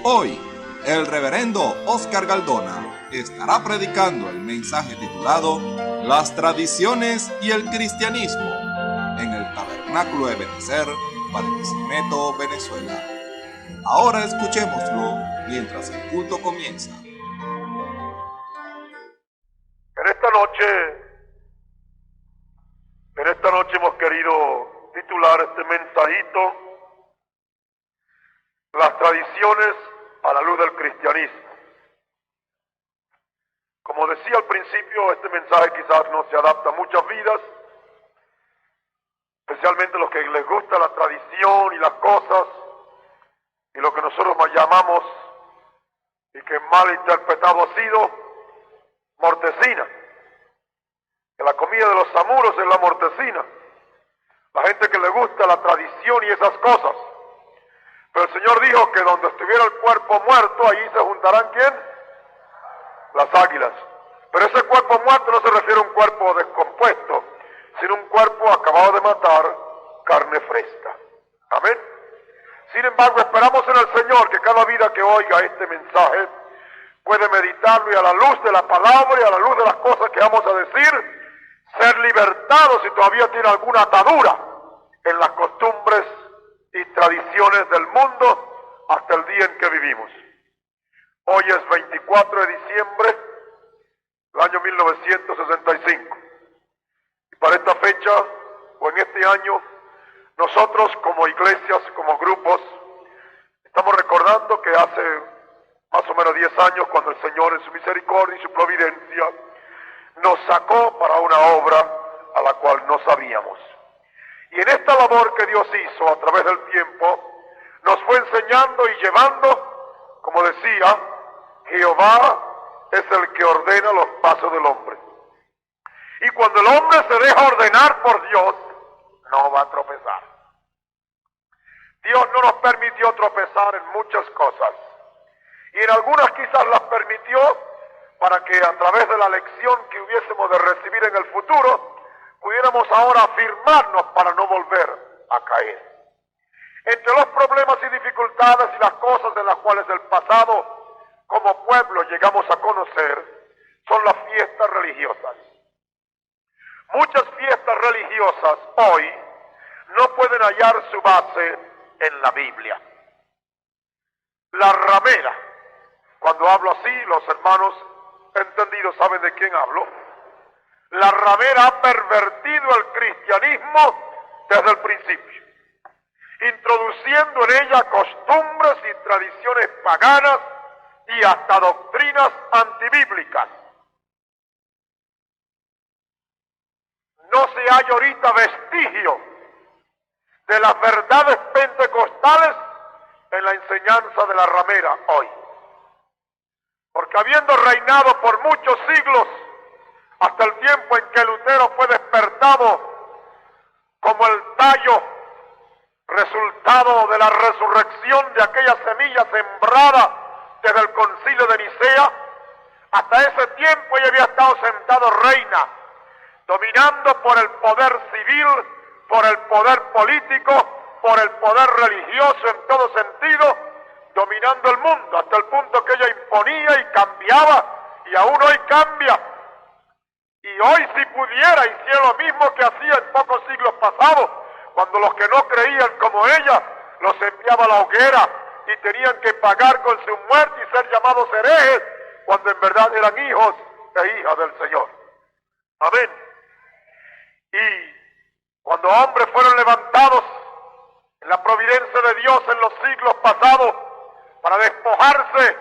Hoy, el reverendo Oscar Galdona estará predicando el mensaje titulado Las tradiciones y el cristianismo en el Tabernáculo Ebenezer, Barquisimeto, Venezuela. Ahora escuchémoslo mientras el culto comienza. En esta noche hemos querido titular este mensajito Las tradiciones a la luz del cristianismo. Como decía al principio, este mensaje quizás no se adapta a muchas vidas, especialmente los que les gusta la tradición y las cosas, y lo que nosotros llamamos, y que mal interpretado ha sido, mortecina. Que la comida de los samuros es la mortecina. La gente que le gusta la tradición y esas cosas. Pero el Señor dijo que donde estuviera el cuerpo muerto, allí se juntarán ¿quién? Las águilas. Pero ese cuerpo muerto no se refiere a un cuerpo descompuesto, sino un cuerpo acabado de matar, carne fresca. Amén. Sin embargo, esperamos en el Señor que cada vida que oiga este mensaje puede meditarlo y a la luz de la palabra y a la luz de las cosas que vamos a decir, ser libertado si todavía tiene alguna atadura en las costumbres y tradiciones del mundo hasta el día en que vivimos. Hoy es 24 de diciembre del año 1965. Y para esta fecha, o en este año, nosotros como iglesias, como grupos, estamos recordando que hace más o menos 10 años, cuando el Señor en su misericordia y su providencia nos sacó para una obra a la cual no sabíamos. Y en esta labor que Dios hizo a través del tiempo, nos fue enseñando y llevando, como decía, Jehová es el que ordena los pasos del hombre. Y cuando el hombre se deja ordenar por Dios, no va a tropezar. Dios no nos permitió tropezar en muchas cosas. Y en algunas quizás las permitió para que a través de la lección que hubiésemos de recibir en el futuro, pudiéramos ahora afirmarnos para no volver a caer. Entre los problemas y dificultades y las cosas en las cuales el pasado como pueblo llegamos a conocer, son las fiestas religiosas. Muchas fiestas religiosas hoy no pueden hallar su base en la Biblia. La ramera, cuando hablo así, los hermanos entendidos saben de quién hablo. La ramera ha pervertido el cristianismo desde el principio, introduciendo en ella costumbres y tradiciones paganas y hasta doctrinas antibíblicas. No se halla ahorita vestigio de las verdades pentecostales en la enseñanza de la ramera hoy. Porque habiendo reinado por muchos siglos, hasta el tiempo en que Lutero fue despertado como el tallo resultado de la resurrección de aquella semilla sembrada desde el concilio de Nicea, hasta ese tiempo ella había estado sentado reina, dominando por el poder civil, por el poder político, por el poder religioso en todo sentido, dominando el mundo, hasta el punto que ella imponía y cambiaba, y aún hoy cambia. Y hoy si pudiera, hiciera lo mismo que hacía en pocos siglos pasados, cuando los que no creían como ella, los enviaba a la hoguera y tenían que pagar con su muerte y ser llamados herejes, cuando en verdad eran hijos e hijas del Señor. Amén. Y cuando hombres fueron levantados en la providencia de Dios en los siglos pasados, para despojarse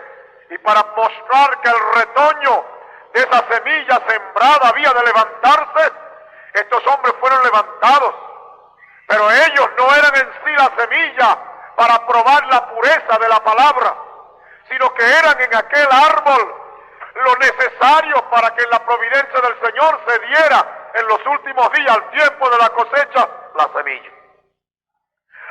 y para mostrar que el retoño de esa semilla sembrada había de levantarse, estos hombres fueron levantados, pero ellos no eran en sí la semilla para probar la pureza de la palabra, sino que eran en aquel árbol lo necesario para que en la providencia del Señor se diera en los últimos días, al tiempo de la cosecha, la semilla.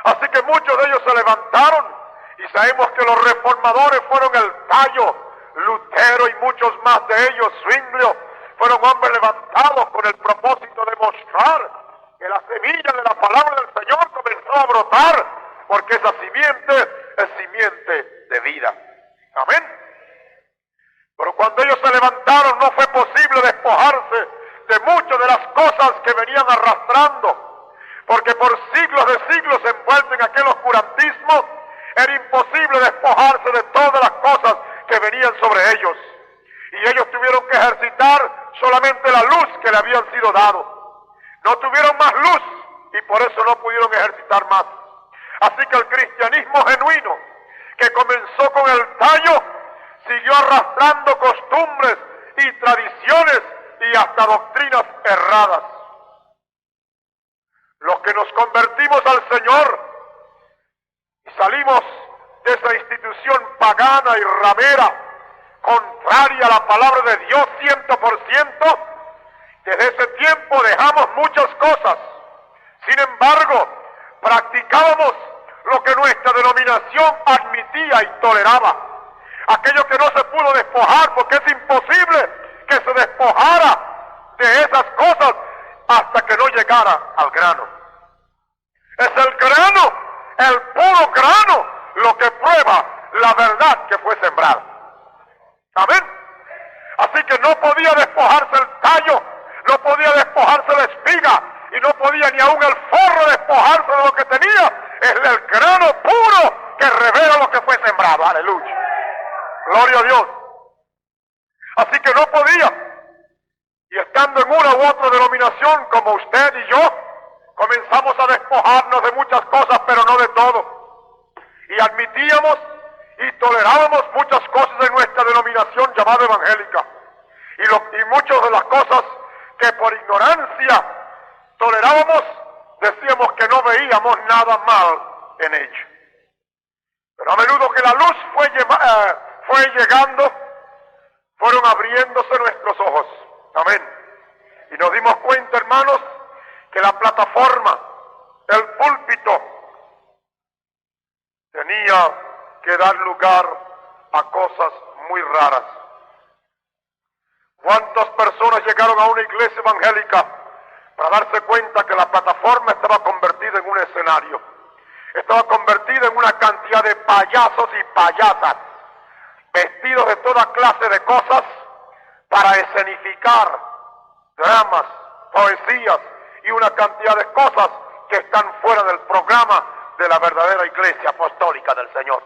Así que muchos de ellos se levantaron, y sabemos que los reformadores fueron el tallo. Lutero y muchos más de ellos, Zwinglio, fueron hombres levantados con el propósito de mostrar que la semilla de la palabra del Señor comenzó a brotar, porque esa simiente es simiente de de vida. Amén. Pero cuando ellos se levantaron no fue posible despojarse de muchas de las cosas que venían arrastrando, porque por siglos de siglos envueltos en aquel oscurantismo, era imposible despojarse de todas las cosas que venían sobre ellos. Y ellos tuvieron que ejercitar solamente la luz que le habían sido dado. No tuvieron más luz y por eso no pudieron ejercitar más. Así que el cristianismo genuino, que comenzó con el tallo, siguió arrastrando costumbres y tradiciones y hasta doctrinas erradas. Los que nos convertimos al Señor y salimos de esa institución pagana y ramera, contraria a la palabra de Dios 100%, desde ese tiempo dejamos muchas cosas. Sin embargo, practicábamos lo que nuestra denominación admitía y toleraba. Aquello que no se pudo despojar, porque es imposible que se despojara de esas cosas hasta que no llegara al grano. Es el grano, el puro grano, lo que prueba la verdad que fue sembrada. Amén. Así que no podía despojarse el tallo, no podía despojarse la espiga, y no podía ni aún el forro despojarse de lo que tenía. Es el grano puro que revela lo que fue sembrado. Aleluya. Gloria a Dios. Así que no podía. Y estando en una u otra denominación, como usted y yo, comenzamos a despojarnos de muchas cosas, pero no de todo. Y admitíamos y tolerábamos muchas cosas en nuestra denominación llamada evangélica. Y muchas de las cosas que por ignorancia tolerábamos, decíamos que no veíamos nada mal en ello. Pero a menudo que la luz fue llegando, fueron abriéndose nuestros ojos. Amén. Y nos dimos cuenta, hermanos, que la plataforma, el púlpito, tenía que dar lugar a cosas muy raras. ¿Cuántas personas llegaron a una iglesia evangélica para darse cuenta que la plataforma estaba convertida en un escenario? Estaba convertida en una cantidad de payasos y payasas, vestidos de toda clase de cosas para escenificar dramas, poesías y una cantidad de cosas que están fuera del programa de la verdadera iglesia apostólica del Señor.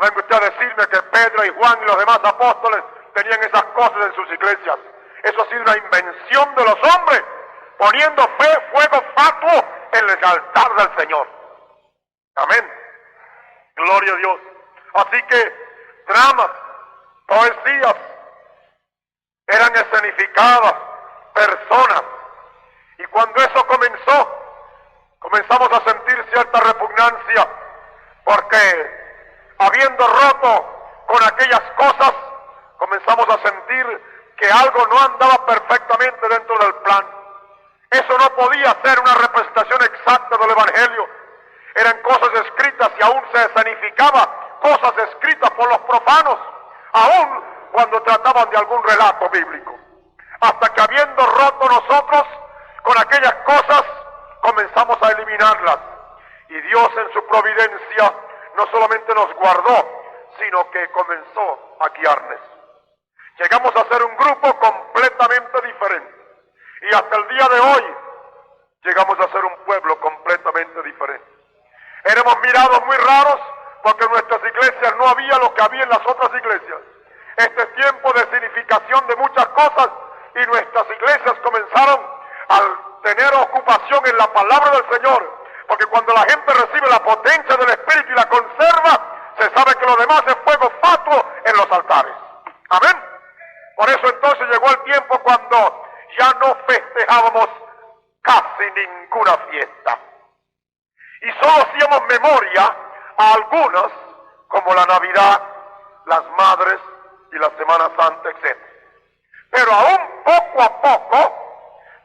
Venga usted a decirme que Pedro y Juan y los demás apóstoles tenían esas cosas en sus iglesias. Eso ha sido una invención de los hombres, poniendo fuego fatuo en el altar del Señor. Amén. Gloria a Dios. Así que dramas, poesías, eran escenificadas personas. Y cuando eso comenzamos a sentir cierta repugnancia, porque habiendo roto con aquellas cosas, comenzamos a sentir que algo no andaba perfectamente dentro del plan. Eso no podía ser una representación exacta del Evangelio. Eran cosas escritas y aún se escenificaba cosas escritas por los profanos, aún cuando trataban de algún relato bíblico. Hasta que habiendo roto nosotros con aquellas cosas, comenzamos a eliminarlas. Y Dios en su providencia no solamente nos guardó, sino que comenzó a guiarnos. Llegamos a ser un grupo completamente diferente. Y hasta el día de hoy, llegamos a ser un pueblo completamente diferente. Éramos mirados muy raros porque en nuestras iglesias no había lo que había en las otras iglesias. Este es tiempo de significación de muchas cosas y nuestras iglesias comenzaron a tener ocupación en la palabra del Señor. Porque cuando la gente recibe la potencia del Espíritu y la conserva, se sabe que lo demás es fuego fatuo en los altares. Amén. Por eso entonces llegó el tiempo cuando ya no festejábamos casi ninguna fiesta. Y solo hacíamos memoria a algunas, como la Navidad, las Madres y la Semana Santa, etc. Pero aún poco a poco,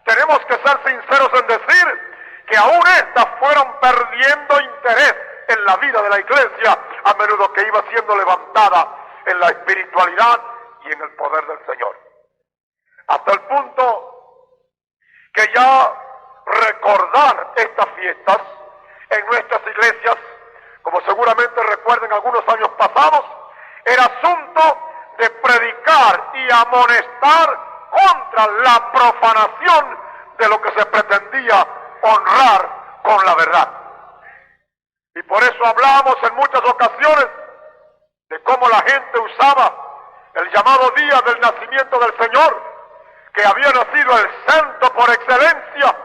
tenemos que ser sinceros en decir que aún estas fueron perdiendo interés en la vida de la iglesia, a menudo que iba siendo levantada en la espiritualidad y en el poder del Señor. Hasta el punto que ya recordar estas fiestas en nuestras iglesias, como seguramente recuerdan recuerden algunos años pasados, era asunto de predicar y amonestar contra la profanación de lo que se pretendía honrar con la verdad. Y por eso hablamos en muchas ocasiones de cómo la gente usaba el llamado día del nacimiento del Señor, que había nacido el santo por excelencia,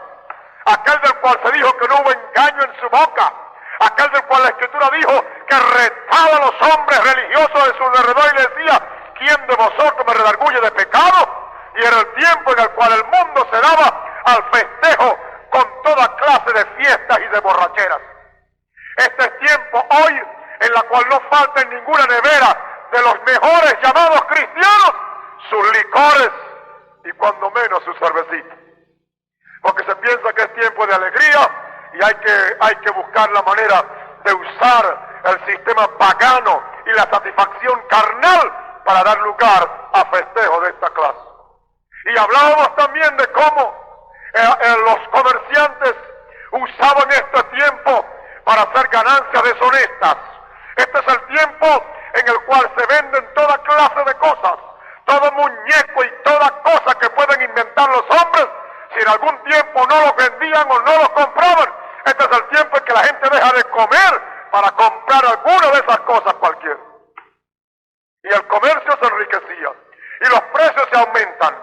aquel del cual se dijo que no hubo engaño en su boca, aquel del cual la Escritura dijo que retaba a los hombres religiosos de su alrededor y les decía: ¿quién de vosotros me redarguye de pecado? Y era el tiempo en el cual el mundo se daba al festejo con toda clase de fiestas y de borracheras. Este es tiempo hoy en la cual no falta en ninguna nevera de los mejores llamados cristianos sus licores y cuando menos su cervecita. Porque se piensa que es tiempo de alegría y hay que buscar la manera de usar el sistema pagano y la satisfacción carnal para dar lugar a festejos de esta clase. Y hablábamos también de cómo los comerciantes usaban este tiempo para hacer ganancias deshonestas. Este es el tiempo en el cual se venden toda clase de cosas, todo muñeco y toda cosa que pueden inventar los hombres. Si en algún tiempo no los vendían o no los compraban, este es el tiempo en que la gente deja de comer para comprar alguna de esas cosas cualquiera. Y el comercio se enriquecía, y los precios se aumentan,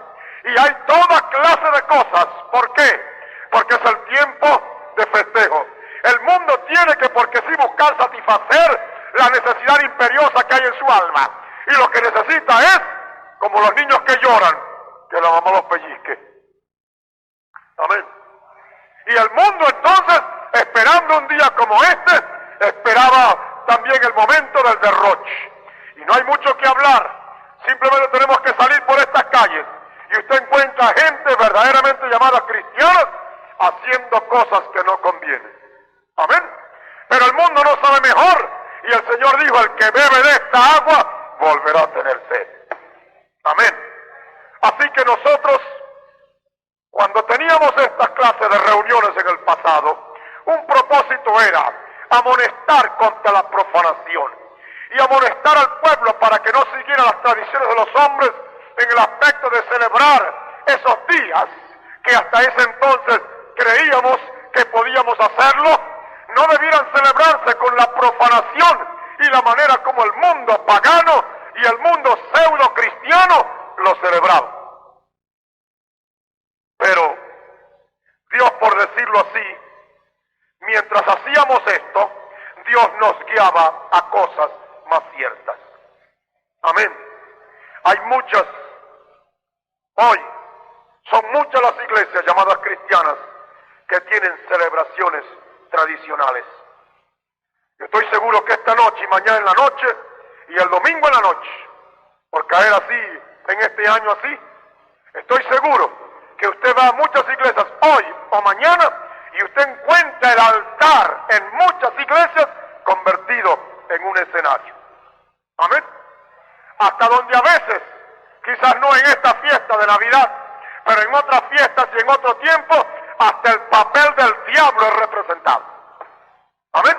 y hay toda clase de cosas. ¿Por qué? Porque es el tiempo de festejo. El mundo tiene que, porque sí, buscar satisfacer la necesidad imperiosa que hay en su alma. Y lo que necesita es, como los niños que lloran, que la mamá los pellizque. Amén. Y el mundo entonces, esperando un día como este, esperaba también el momento del derroche. Y no hay mucho que hablar. Simplemente tenemos que salir por estas calles y usted encuentra gente verdaderamente llamada cristiana haciendo cosas que no convienen. Amén. Pero el mundo no sabe mejor, y el Señor dijo: el que bebe de esta agua volverá a tener sed. Amén. Así que nosotros, cuando teníamos estas clases de reuniones en el pasado, un propósito era amonestar contra la profanación y amonestar al pueblo para que no siguiera las tradiciones de los hombres en el aspecto de celebrar esos días que hasta ese entonces creíamos que podíamos hacerlo. No debieran celebrarse con la profanación y la manera como el mundo pagano y el mundo pseudo cristiano lo celebraba. Pero Dios, por decirlo así, mientras hacíamos esto, Dios nos guiaba a cosas más ciertas. Amén. Hay muchas, hoy, son muchas las iglesias llamadas cristianas que tienen celebraciones tradicionales. Yo estoy seguro que esta noche y mañana en la noche y el domingo en la noche, por caer así, en este año así, estoy seguro que usted va a muchas iglesias hoy o mañana y usted encuentra el altar en muchas iglesias convertido en un escenario. Amén. Hasta donde a veces, quizás no en esta fiesta de Navidad, pero en otras fiestas y en otro tiempo, hasta el papel del diablo es representado. Amén.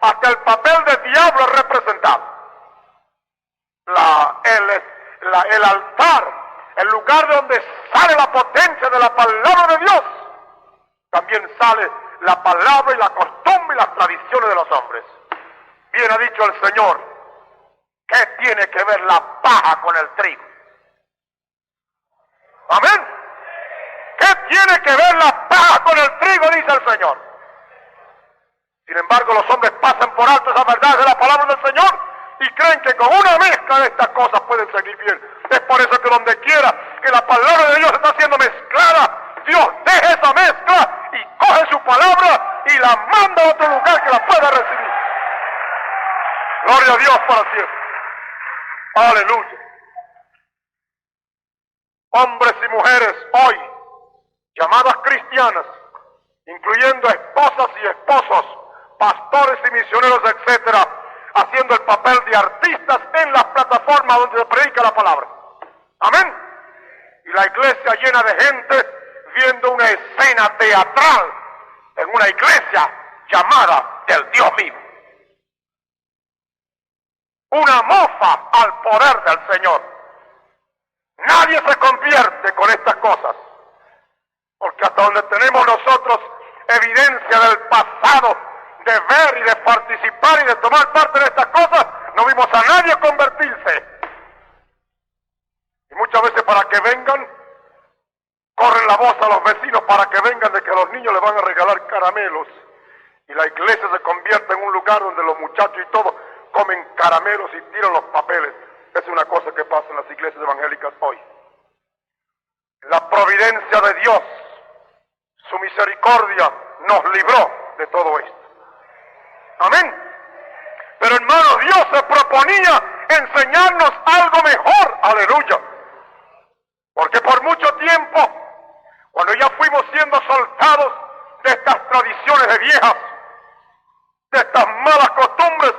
Hasta el papel del diablo es representado. El altar, el lugar donde sale la potencia de la palabra de Dios, también sale la palabra y la costumbre y las tradiciones de los hombres. Bien ha dicho el Señor: ¿qué tiene que ver la paja con el trigo? Amén. ¿Qué tiene que ver la paja con el trigo? Dice el Señor. Sin embargo, los hombres pasan por alto esas verdades de la palabra del Señor y creen que con una mezcla de estas cosas pueden seguir bien. Es por eso que donde quiera que la palabra de Dios está siendo mezclada, Dios deja esa mezcla y coge su palabra y la manda a otro lugar que la pueda recibir. Gloria a Dios para siempre. Aleluya. Hombres y mujeres hoy, llamadas cristianas, incluyendo esposas y esposos, pastores y misioneros, etcétera, haciendo el papel de artistas en las plataformas donde se predica la palabra. Amén. Y la iglesia llena de gente viendo una escena teatral en una iglesia llamada del Dios vivo. una mofa al poder del Señor. Nadie se convierte con estas cosas, porque hasta donde tenemos nosotros evidencia del pasado, de ver y de participar y de tomar parte de estas cosas, no vimos a nadie convertirse. Y muchas veces para que vengan, corren la voz a los vecinos para que vengan de que a los niños les van a regalar caramelos. Y la iglesia se convierte en un lugar donde los muchachos y todos comen caramelos y tiran los papeles. Es una cosa que pasa en las iglesias evangélicas hoy. La providencia de Dios, su misericordia, nos libró de todo esto. Amén. Pero hermanos, Dios se proponía enseñarnos algo mejor. Aleluya. Porque por mucho tiempo, cuando ya fuimos siendo soltados de estas tradiciones de viejas, de estas malas costumbres,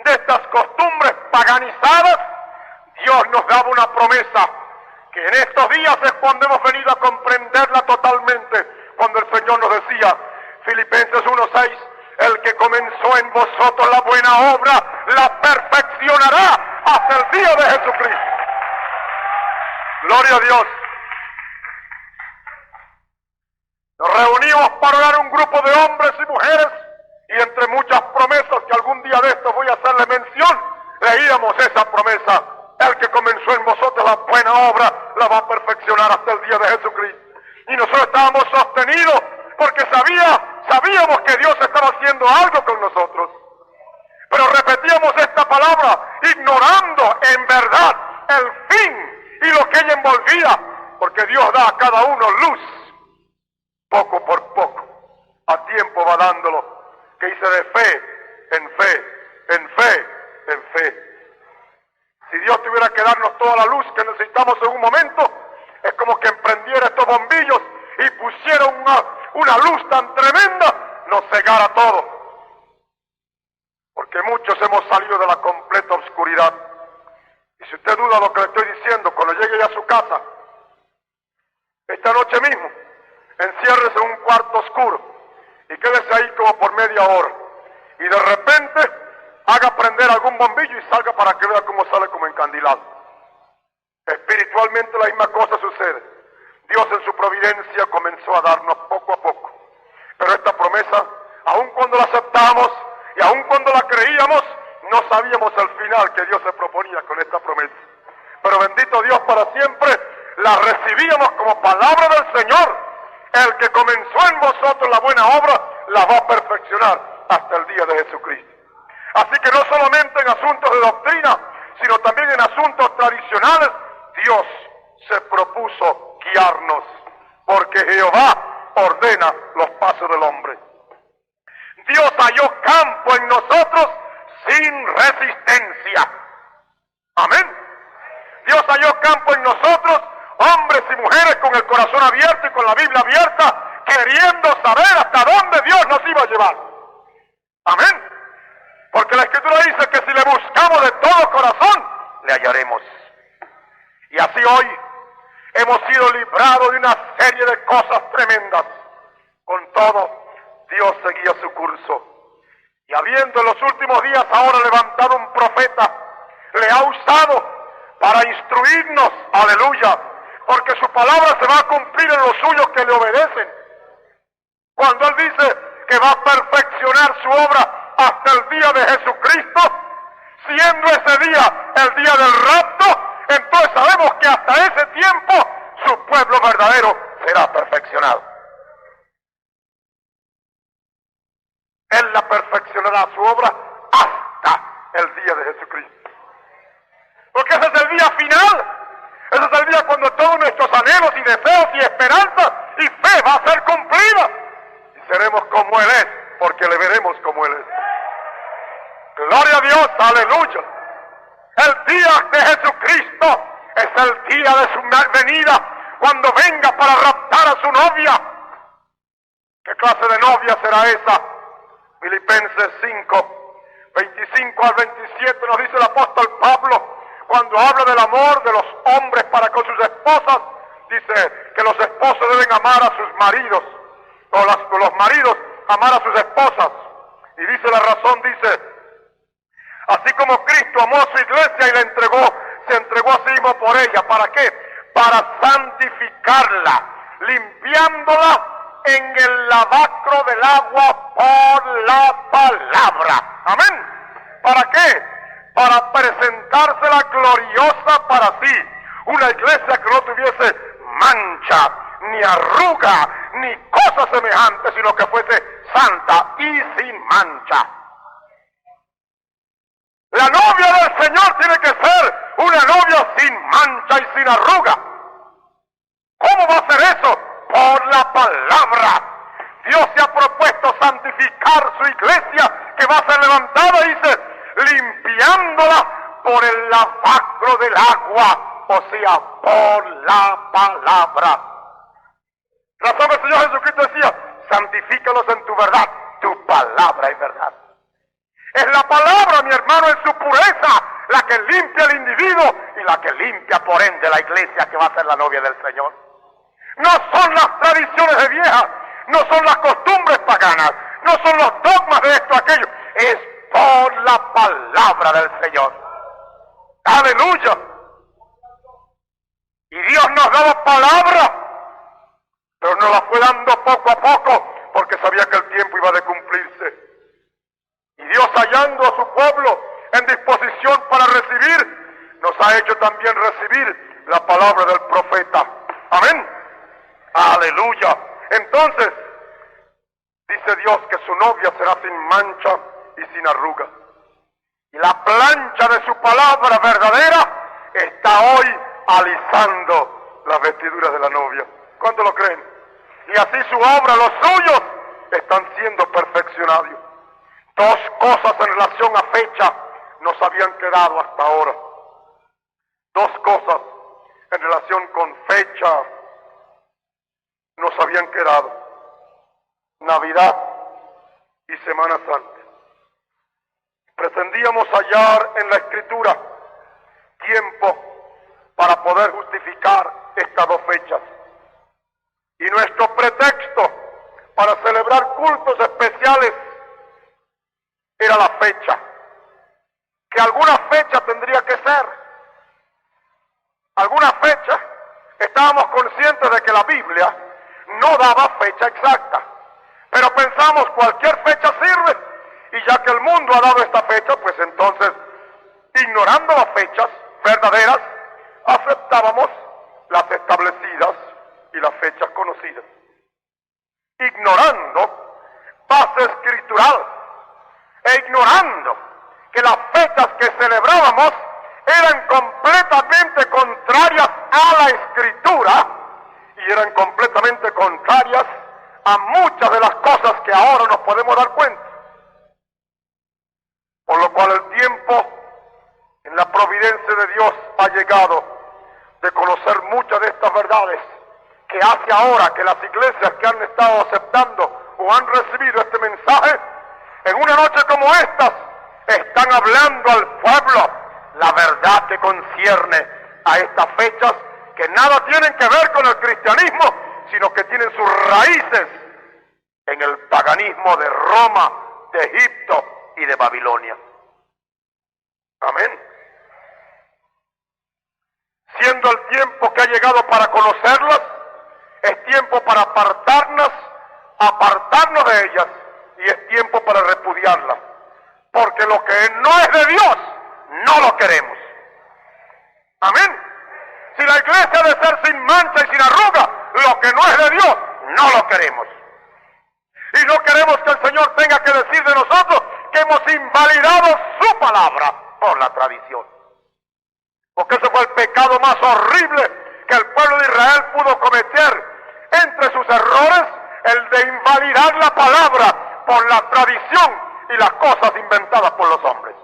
de estas costumbres paganizadas, Dios nos daba una promesa que en estos días es cuando hemos venido a comprenderla totalmente, cuando el Señor nos decía, Filipenses 1:6, el que comenzó en vosotros la buena obra, la perfeccionará hasta el día de Jesucristo. Gloria a Dios. Nos reunimos para orar un grupo de hombres y mujeres, y entre muchas promesas que algún día de estos voy a hacerle mención, leíamos esa promesa. El que comenzó en vosotros la buena obra, la va a perfeccionar hasta el día de Jesucristo. Y nosotros estábamos sostenidos porque sabíamos que Dios estaba haciendo algo con nosotros. Pero repetíamos esta palabra, ignorando en verdad el fin y lo que ella envolvía, porque Dios da a cada uno luz, poco por poco, a tiempo va dándolo, que dice de fe, en fe, en fe, en fe. Si Dios tuviera que darnos toda la luz que necesitamos en un momento, es como que emprendiera estos bombillos y pusiera una luz tan tremenda, nos cegara todo. Porque muchos hemos salido de la completa oscuridad. Y si usted duda lo que le estoy diciendo, cuando llegue ya a su casa, esta noche mismo, enciérrese en un cuarto oscuro y quédese ahí como por media hora. Y de repente haga prender algún bombillo y salga para que vea cómo sale como encandilado. Espiritualmente la misma cosa sucede. Dios en su providencia comenzó a darnos poco a poco. Pero esta promesa, aun cuando la aceptamos y aun cuando la creíamos, no sabíamos el final que Dios se proponía con esta promesa. Pero bendito Dios para siempre, la recibíamos como palabra del Señor. El que comenzó en vosotros la buena obra, la va a perfeccionar hasta el día de Jesucristo. Así que no solamente en asuntos de doctrina, sino también en asuntos tradicionales, Dios se propuso guiarnos, porque Jehová ordena los pasos del hombre. Dios halló campo en nosotros sin resistencia. Amén. Dios halló campo en nosotros, hombres y mujeres con el corazón abierto y con la Biblia abierta, queriendo saber hasta dónde Dios nos iba a llevar. Amén. Porque la Escritura dice que si le buscamos de todo corazón, le hallaremos. Y así hoy hemos sido librados de una serie de cosas tremendas. Con todo, Dios seguía su curso. Y habiendo en los últimos días ahora levantado un profeta, le ha usado para instruirnos, aleluya, porque su palabra se va a cumplir en los suyos que le obedecen. Cuando Él dice que va a perfeccionar su obra hasta el día de Jesucristo, siendo ese día el día del rapto, entonces sabemos que hasta ese tiempo su pueblo verdadero será perfeccionado. Él la perfeccionará su obra hasta el día de Jesucristo. Porque ese es el día final. Ese es el día cuando todos nuestros anhelos y deseos y esperanzas y fe va a ser cumplida. Y seremos como Él es, porque le veremos como Él es. Gloria a Dios, aleluya. El día de Jesucristo es el día de su venida, cuando venga para raptar a su novia. ¿Qué clase de novia será esa? Filipenses 5, 25 al 27 nos dice el apóstol Pablo, cuando habla del amor de los hombres para con sus esposas, dice que los esposos deben amar a sus maridos, o los maridos amar a sus esposas. Y dice la razón, dice, Así como Cristo amó a su iglesia y la entregó, se entregó a sí mismo por ella. ¿Para qué? Para santificarla, limpiándola en el lavacro del agua por la palabra. Amén. ¿Para qué? Para presentársela gloriosa para sí. Una iglesia que no tuviese mancha, ni arruga, ni cosa semejante, sino que fuese santa y sin mancha. La novia del Señor tiene que ser una novia sin mancha y sin arruga. ¿Cómo va a ser eso? Por la palabra. Dios se ha propuesto santificar su iglesia, que va a ser levantada, dice, limpiándola por el lavacro del agua, o sea, por la palabra. Razón el Señor Jesucristo decía, santifícalos en tu verdad, tu palabra es verdad. Es la palabra, mi hermano, en su pureza, la que limpia al individuo y la que limpia por ende la iglesia que va a ser la novia del Señor. No son las tradiciones de viejas, no son las costumbres paganas, no son los dogmas de esto, aquello, es por la palabra del Señor. Aleluya. Y Dios nos daba palabra, pero nos la fue dando poco a poco, porque sabía que el tiempo iba a cumplirse. Y Dios, hallando a su pueblo en disposición para recibir, nos ha hecho también recibir la palabra del profeta. Amén. Aleluya. Entonces, dice Dios que su novia será sin mancha y sin arruga. Y la plancha de su palabra verdadera está hoy alisando las vestiduras de la novia. ¿Cuántos lo creen? Y así su obra, los suyos, están siendo perfeccionados. Dos cosas en relación a fecha nos habían quedado hasta ahora. Dos cosas en relación con fecha nos habían quedado: Navidad y Semana Santa. Pretendíamos hallar en la Escritura tiempo para poder justificar estas dos fechas. Y nuestro pretexto para celebrar cultos especiales era la fecha. Que alguna fecha tendría que ser. Alguna fecha. Estábamos conscientes de que la Biblia no daba fecha exacta. Pero pensamos, cualquier fecha sirve. Y ya que el mundo ha dado esta fecha, pues entonces, ignorando las fechas verdaderas, aceptábamos las establecidas y las fechas conocidas. Ignorando base escritural e ignorando que las fechas que celebrábamos eran completamente contrarias a la Escritura y eran completamente contrarias a muchas de las cosas que ahora nos podemos dar cuenta. Por lo cual el tiempo en la providencia de Dios ha llegado de conocer muchas de estas verdades que hace ahora que las iglesias que han estado aceptando o han recibido este mensaje, en una noche como estas, están hablando al pueblo la verdad que concierne a estas fechas que nada tienen que ver con el cristianismo, sino que tienen sus raíces en el paganismo de Roma, de Egipto y de Babilonia. Amén. Siendo el tiempo que ha llegado para conocerlas, es tiempo para apartarnos de ellas, y es tiempo para repudiarlas, porque lo que no es de Dios, no lo queremos. Amén. Si la iglesia ha de ser sin mancha y sin arruga, lo que no es de Dios, no lo queremos. Y no queremos que el Señor tenga que decir de nosotros que hemos invalidado su palabra por la tradición. Porque ese fue el pecado más horrible que el pueblo de Israel pudo cometer. Entre sus errores, el de invalidar la palabra por la tradición y las cosas inventadas por los hombres.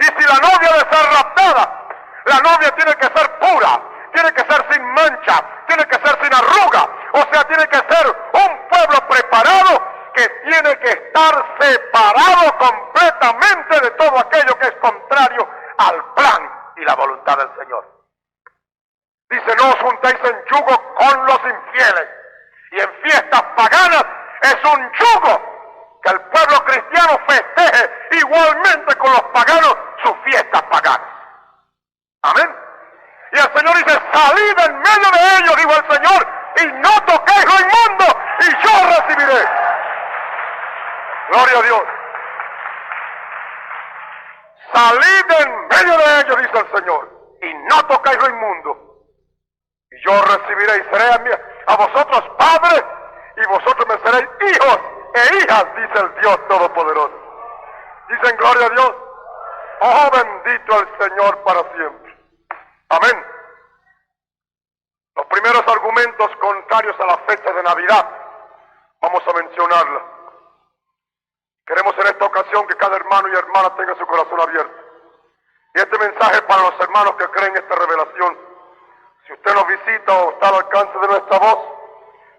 Y si la novia debe ser raptada, la novia tiene que ser pura, tiene que ser sin mancha, tiene que ser sin arruga, o sea, tiene que ser un pueblo preparado que tiene que estar separado completamente de todo aquello que es contrario al plan y la voluntad del Señor. Dice, no os juntéis en yugo con los infieles. Y en fiestas paganas es un yugo que el pueblo cristiano festeje igualmente con los paganos sus fiestas paganas. Amén. Y el Señor dice, salid en medio de ellos, dijo el Señor, y no toquéis lo inmundo, y yo recibiré. Gloria a Dios. Salid en medio de ellos, dice el Señor, y no toquéis lo inmundo, y yo recibiré, y seré a vosotros padres, y vosotros me seréis hijos e hijas, dice el Dios Todopoderoso. Dicen gloria a Dios. Oh, bendito el Señor para siempre. Amén. Los primeros argumentos contrarios a la fecha de Navidad, vamos a mencionarla. Queremos en esta ocasión que cada hermano y hermana tenga su corazón abierto. Y este mensaje para los hermanos que creen esta revelación. Si usted nos visita o está al alcance de nuestra voz,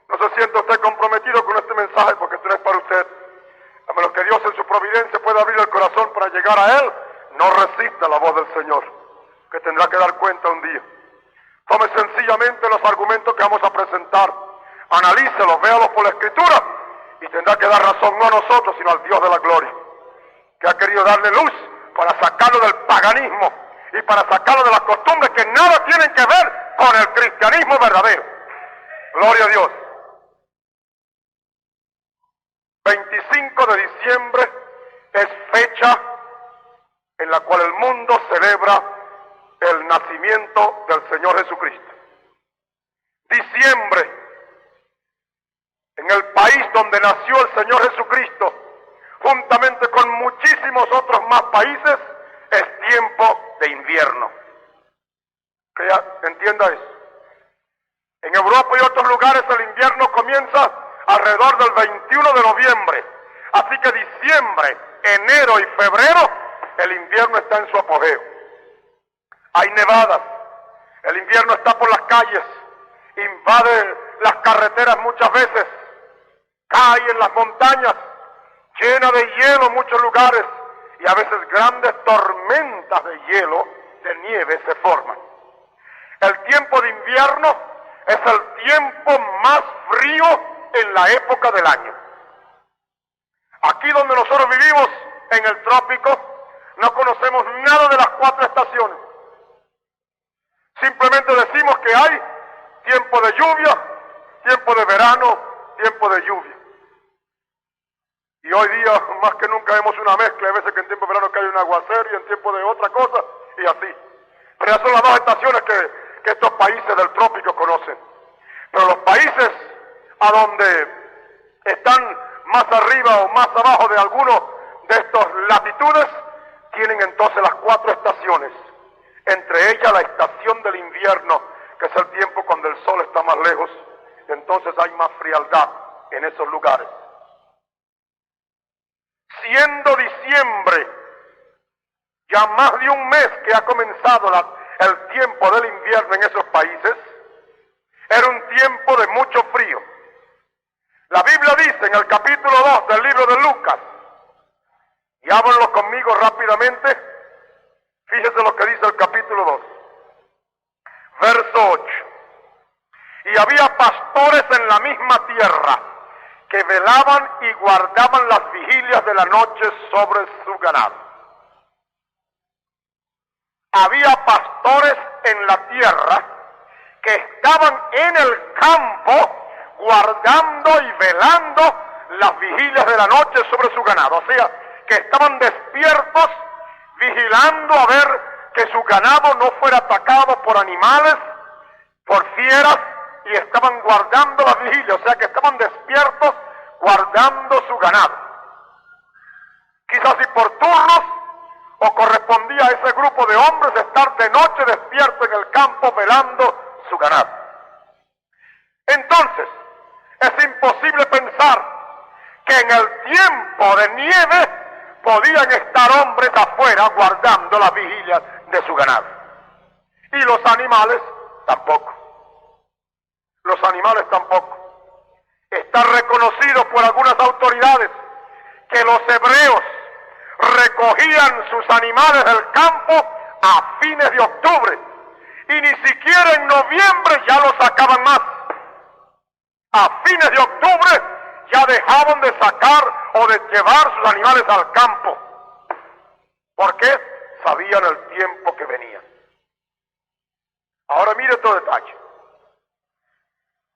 no se sienta usted comprometido con este mensaje porque esto no es para usted. A menos que Dios en su providencia pueda abrir el corazón para llegar a Él, no resista la voz del Señor, que tendrá que dar cuenta un día. Tome sencillamente los argumentos que vamos a presentar, analícelos, véalos por la Escritura, y tendrá que dar razón no a nosotros, sino al Dios de la gloria, que ha querido darle luz para sacarlo del paganismo y para sacarlo de las costumbres que nada tienen que ver con el cristianismo verdadero. Gloria a Dios. 25 de diciembre es fecha en la cual el mundo celebra el nacimiento del Señor Jesucristo. Diciembre, en el país donde nació el Señor Jesucristo, juntamente con muchísimos otros más países, es tiempo de invierno. Que ya entienda eso. En Europa y otros lugares el invierno comienza alrededor del 21 de noviembre. Así que diciembre, enero y febrero, el invierno está en su apogeo. Hay nevadas, el invierno está por las calles, invade las carreteras muchas veces, cae en las montañas, llena de hielo en muchos lugares, y a veces grandes tormentas de hielo, de nieve se forman. El tiempo de invierno es el tiempo más frío en la época del año. Aquí donde nosotros vivimos, en el trópico, no conocemos nada de las 4 estaciones. Simplemente decimos que hay tiempo de lluvia, tiempo de verano, tiempo de lluvia. Y hoy día, más que nunca, vemos una mezcla. Hay veces que en tiempo de verano cae un aguacero y en tiempo de otra cosa, y así. Pero esas son las 2 estaciones que estos países del trópico conocen. Pero los países a donde están más arriba o más abajo de alguno de estas latitudes, tienen entonces las 4 estaciones. Entre ellas la estación del invierno, que es el tiempo cuando el sol está más lejos, entonces hay más frialdad en esos lugares. Siendo diciembre ya más de un mes que ha comenzado el tiempo del invierno en esos países, era un tiempo de mucho frío. La Biblia dice en el capítulo 2 del libro de Lucas, y háblenlo conmigo rápidamente, fíjese lo que dice el capítulo 2, verso 8. Y había pastores en la misma tierra que velaban y guardaban las vigilias de la noche sobre su ganado. Había pastores en la tierra que estaban en el campo guardando y velando las vigilias de la noche sobre su ganado. O sea, que estaban despiertos, vigilando a ver que su ganado no fuera atacado por animales, por fieras, y estaban guardando las vigilias. O sea, que estaban despiertos guardando su ganado. Quizás si por turnos, o correspondía a ese grupo de hombres estar de noche despierto en el campo velando su ganado. Entonces, es imposible pensar que en el tiempo de nieve podían estar hombres afuera guardando las vigilias de su ganado. Y los animales tampoco. Los animales tampoco. Está reconocido por algunas autoridades que los hebreos recogían sus animales del campo a fines de octubre y ni siquiera en noviembre ya los sacaban más. A fines de octubre ya dejaban de sacar o de llevar sus animales al campo. ¿Por qué? Sabían el tiempo que venía. Ahora mire otro detalle.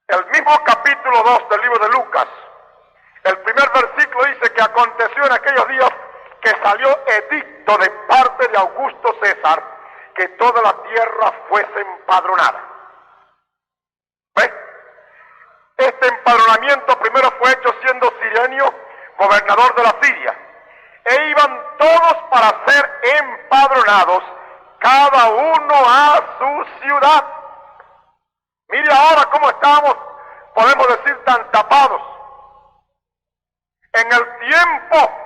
El mismo capítulo 2 del libro de Lucas, el primer versículo dice que aconteció en aquellos días que salió edicto de parte de Augusto César que toda la tierra fuese empadronada. ¿Ve? Este empadronamiento primero fue hecho siendo Cirenio gobernador de la Siria, e iban todos para ser empadronados, cada uno a su ciudad. Mire ahora cómo estamos, podemos decir, tan tapados. En el tiempo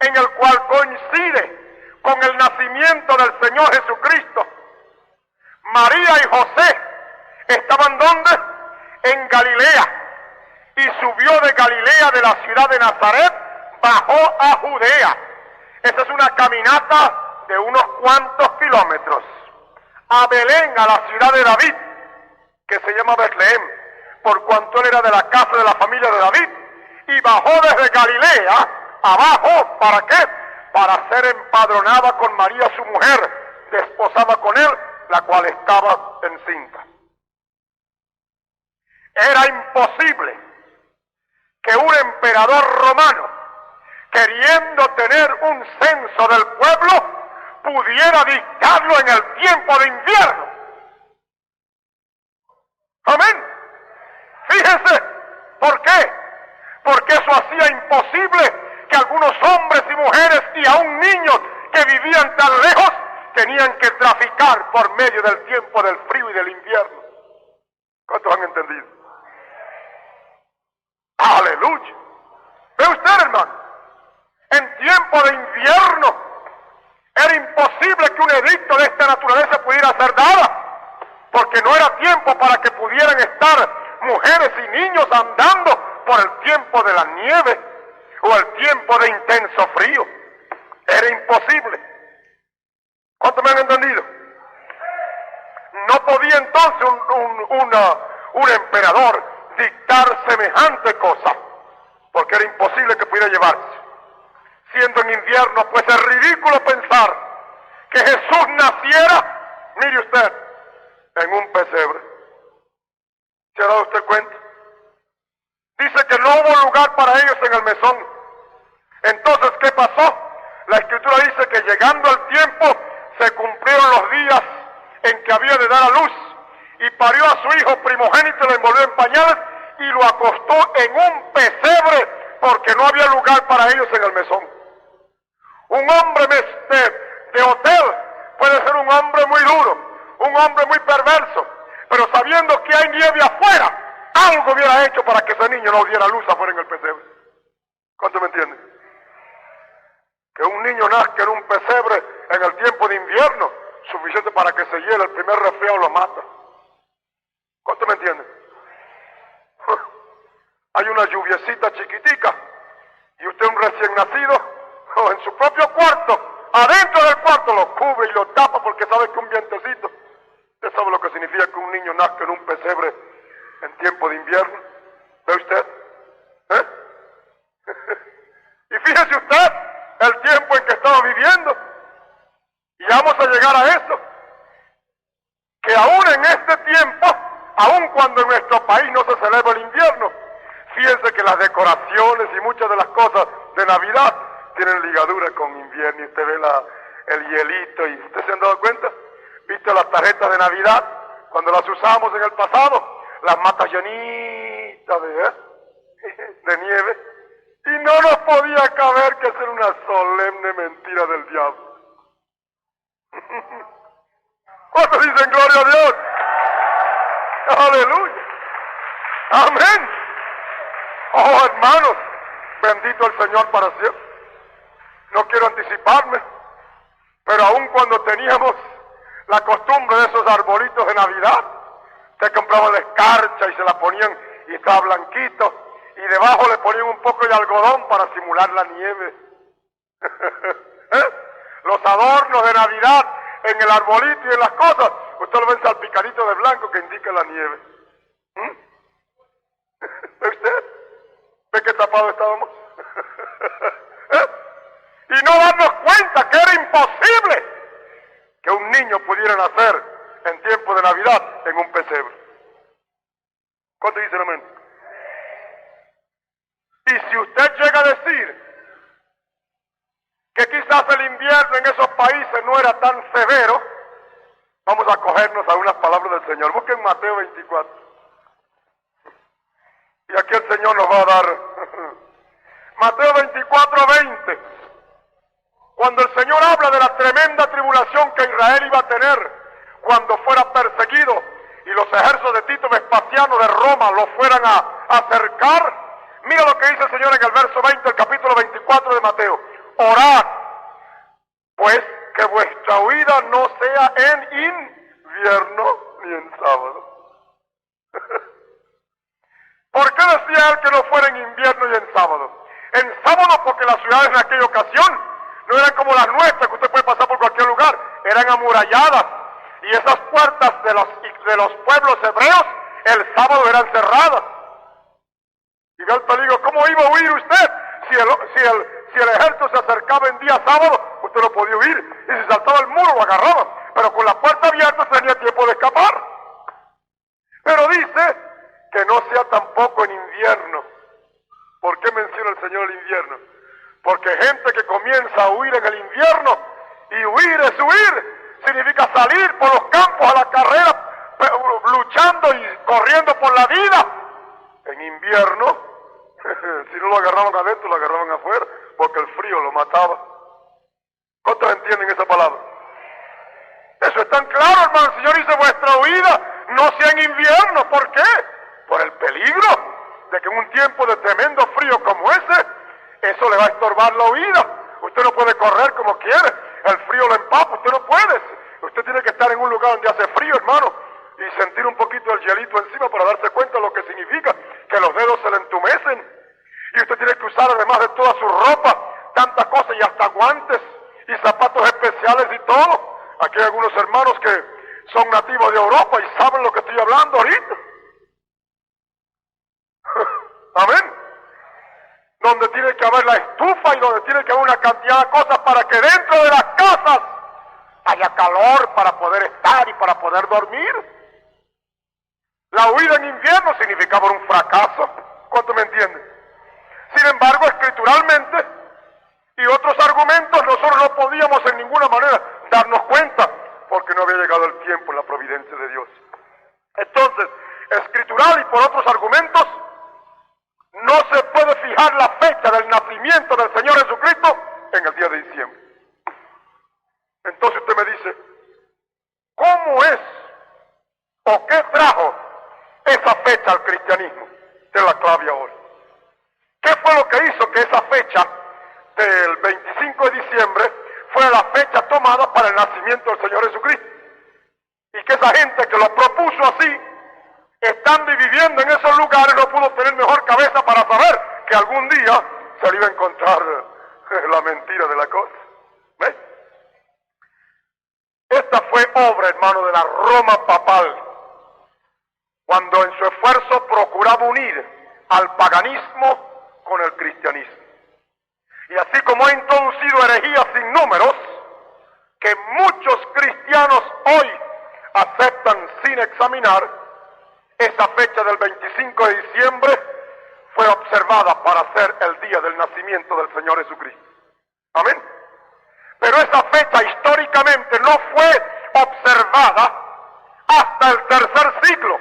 en el cual coincide con el nacimiento del Señor Jesucristo, María y José estaban ¿dónde? En Galilea, y subió de Galilea, de la ciudad de Nazaret, bajó a Judea. Esa es una caminata de unos cuantos kilómetros, a Belén, a la ciudad de David, que se llama Betlehem, por cuanto él era de la casa de la familia de David, y bajó desde Galilea abajo, ¿para qué? Para ser empadronada con María su mujer, desposada con él, la cual estaba encinta. Era imposible que un emperador romano, queriendo tener un censo del pueblo, pudiera dictarlo en el tiempo de invierno. Amén. Fíjense, ¿por qué? Porque eso hacía imposible que algunos hombres y mujeres y aún niños que vivían tan lejos tenían que traficar por medio del tiempo del frío y del invierno. ¿Cuántos han entendido? ¡Aleluya! ¿Ve usted, hermano? En tiempo de invierno era imposible que un edicto de esta naturaleza pudiera ser dado, porque no era tiempo para que pudieran estar mujeres y niños andando por el tiempo de la nieve o el tiempo de intenso frío. Era imposible. ¿Cuántos me han entendido? No podía entonces un emperador dictar semejante cosa, porque era imposible que pudiera llevarse. Siendo en invierno, pues es ridículo pensar que Jesús naciera, mire usted, en un pesebre. ¿Se ha dado usted cuenta? Dice que no hubo lugar para ellos en el mesón. Entonces, ¿qué pasó? La Escritura dice que llegando el tiempo, se cumplieron los días en que había de dar a luz, y parió a su hijo primogénito, lo envolvió en pañales y lo acostó en un pesebre, porque no había lugar para ellos en el mesón. Un hombre de hotel puede ser un hombre muy duro, un hombre muy perverso, pero sabiendo que hay nieve afuera, algo hubiera hecho para que ese niño no diera luz afuera en el pesebre. ¿Cuánto me entienden? Que un niño nazca en un pesebre en el tiempo de invierno, suficiente para que se hiele, el primer resfriado lo mata. ¿Cuánto me entienden? Hay una lluviecita chiquitica y usted, un recién nacido, en su propio cuarto, adentro del cuarto, lo cubre y lo tapa porque sabe que un vientecito. ¿Usted sabe lo que significa que un niño nazca en un pesebre en tiempo de invierno? ¿Ve usted? Y fíjese usted el tiempo en que estamos viviendo. Y vamos a llegar a eso, que aún en este tiempo, aun cuando en nuestro país no se celebra el invierno, fíjense que las decoraciones y muchas de las cosas de Navidad tienen ligadura con invierno, y usted ve el hielito, y ¿usted se han dado cuenta? ¿Viste las tarjetas de Navidad? Cuando las usamos en el pasado, las matas llenitas de nieve, y no nos podía caber que ser una solemne mentira del diablo. ¿Cuántos dicen gloria a Dios? ¡Aleluya! ¡Amén! Oh, hermanos, bendito el Señor para siempre. No quiero anticiparme, pero aun cuando teníamos la costumbre de esos arbolitos de Navidad, se compraban la escarcha y se la ponían y estaba blanquito, y debajo le ponían un poco de algodón para simular la nieve. Los adornos de Navidad en el arbolito y en las cosas, usted lo ve salpicadito de blanco que indica la nieve. ¿Ve usted? ¿Ve qué tapado estábamos? no darnos cuenta que era imposible que un niño pudiera nacer en tiempo de Navidad en un pesebre. ¿Cuánto dicen amén? Y si usted llega a decir que quizás el invierno en esos países no era tan severo, vamos a cogernos a unas palabras del Señor. Busquen Mateo 24. Y aquí el Señor nos va a dar Mateo 24, 20. Cuando el Señor habla de la tremenda tribulación que Israel iba a tener cuando fuera perseguido y los ejércitos de Tito Vespasiano de Roma lo fueran a acercar, mira lo que dice el Señor en el verso 20 del capítulo 24 de Mateo. Orad, pues, que vuestra huida no sea en invierno ni en sábado. ¿Por qué decía él que no fuera en invierno y en sábado? En sábado porque las ciudades en aquella ocasión no eran como las nuestras, que usted puede pasar por cualquier lugar, eran amuralladas. Y esas puertas de los pueblos hebreos el sábado eran cerradas. Y ve el peligro. ¿Cómo iba a huir usted? Si el ejército se acercaba en día sábado, usted no podía huir. Y si saltaba el muro, lo agarraban. Pero con la puerta abierta tenía tiempo de escapar. Pero dice que no sea tampoco en invierno. ¿Por qué menciona el Señor el invierno? Porque gente que comienza a huir en el invierno, y huir es huir, significa salir por los campos a la carrera, luchando y corriendo por la vida. En invierno, si no lo agarraban adentro, lo agarraban afuera, porque el frío lo mataba. ¿Cuántos entienden esa palabra? Eso es tan claro, hermano. El Señor dice, vuestra huida no sea en invierno. ¿Por qué? Por el peligro de que en un tiempo de tremendo frío como ese, eso le va a estorbar la huida. Usted no puede correr como quiere, el frío lo empapa, usted no puede. Usted tiene que estar en un lugar donde hace frío, hermano, y sentir un poquito el hielito encima para darse cuenta de lo que significa, que los dedos se le entumecen. Y usted tiene que usar, además de toda su ropa, tantas cosas y hasta guantes y zapatos especiales y todo. Aquí hay algunos hermanos que son nativos de Europa y saben lo que estoy hablando ahorita. Amén. Donde tiene que haber la estufa y donde tiene que haber una cantidad de cosas para que dentro de las casas haya calor para poder estar y para poder dormir. La huida en invierno significaba un fracaso. ¿Cuánto me entienden? Sin embargo, escrituralmente y otros argumentos, nosotros no podíamos en ninguna manera darnos cuenta, porque no había llegado el tiempo en la providencia de Dios. Entonces, escritural y por otros argumentos, no se puede fijar la fecha del nacimiento del Señor Jesucristo en el día de diciembre. Entonces usted me dice, ¿cómo es o qué trajo esa fecha al cristianismo? De la clave ahora. ¿Qué fue lo que hizo que esa fecha del 25 de diciembre fuera la fecha tomada para el nacimiento del Señor Jesucristo? Y que esa gente que lo propuso así, estando y viviendo en esos lugares, no pudo tener mejor cabeza para saber que algún día se le iba a encontrar la mentira de la cosa. ¿Ves? Esta fue obra, hermano, de la Roma papal, cuando en su esfuerzo procuraba unir al paganismo con el cristianismo. Y así como ha introducido herejías sin números, que muchos cristianos hoy aceptan sin examinar, esa fecha del 25 de diciembre fue observada para ser el día del nacimiento del Señor Jesucristo. Amén. Pero esa fecha históricamente no fue observada hasta el tercer siglo.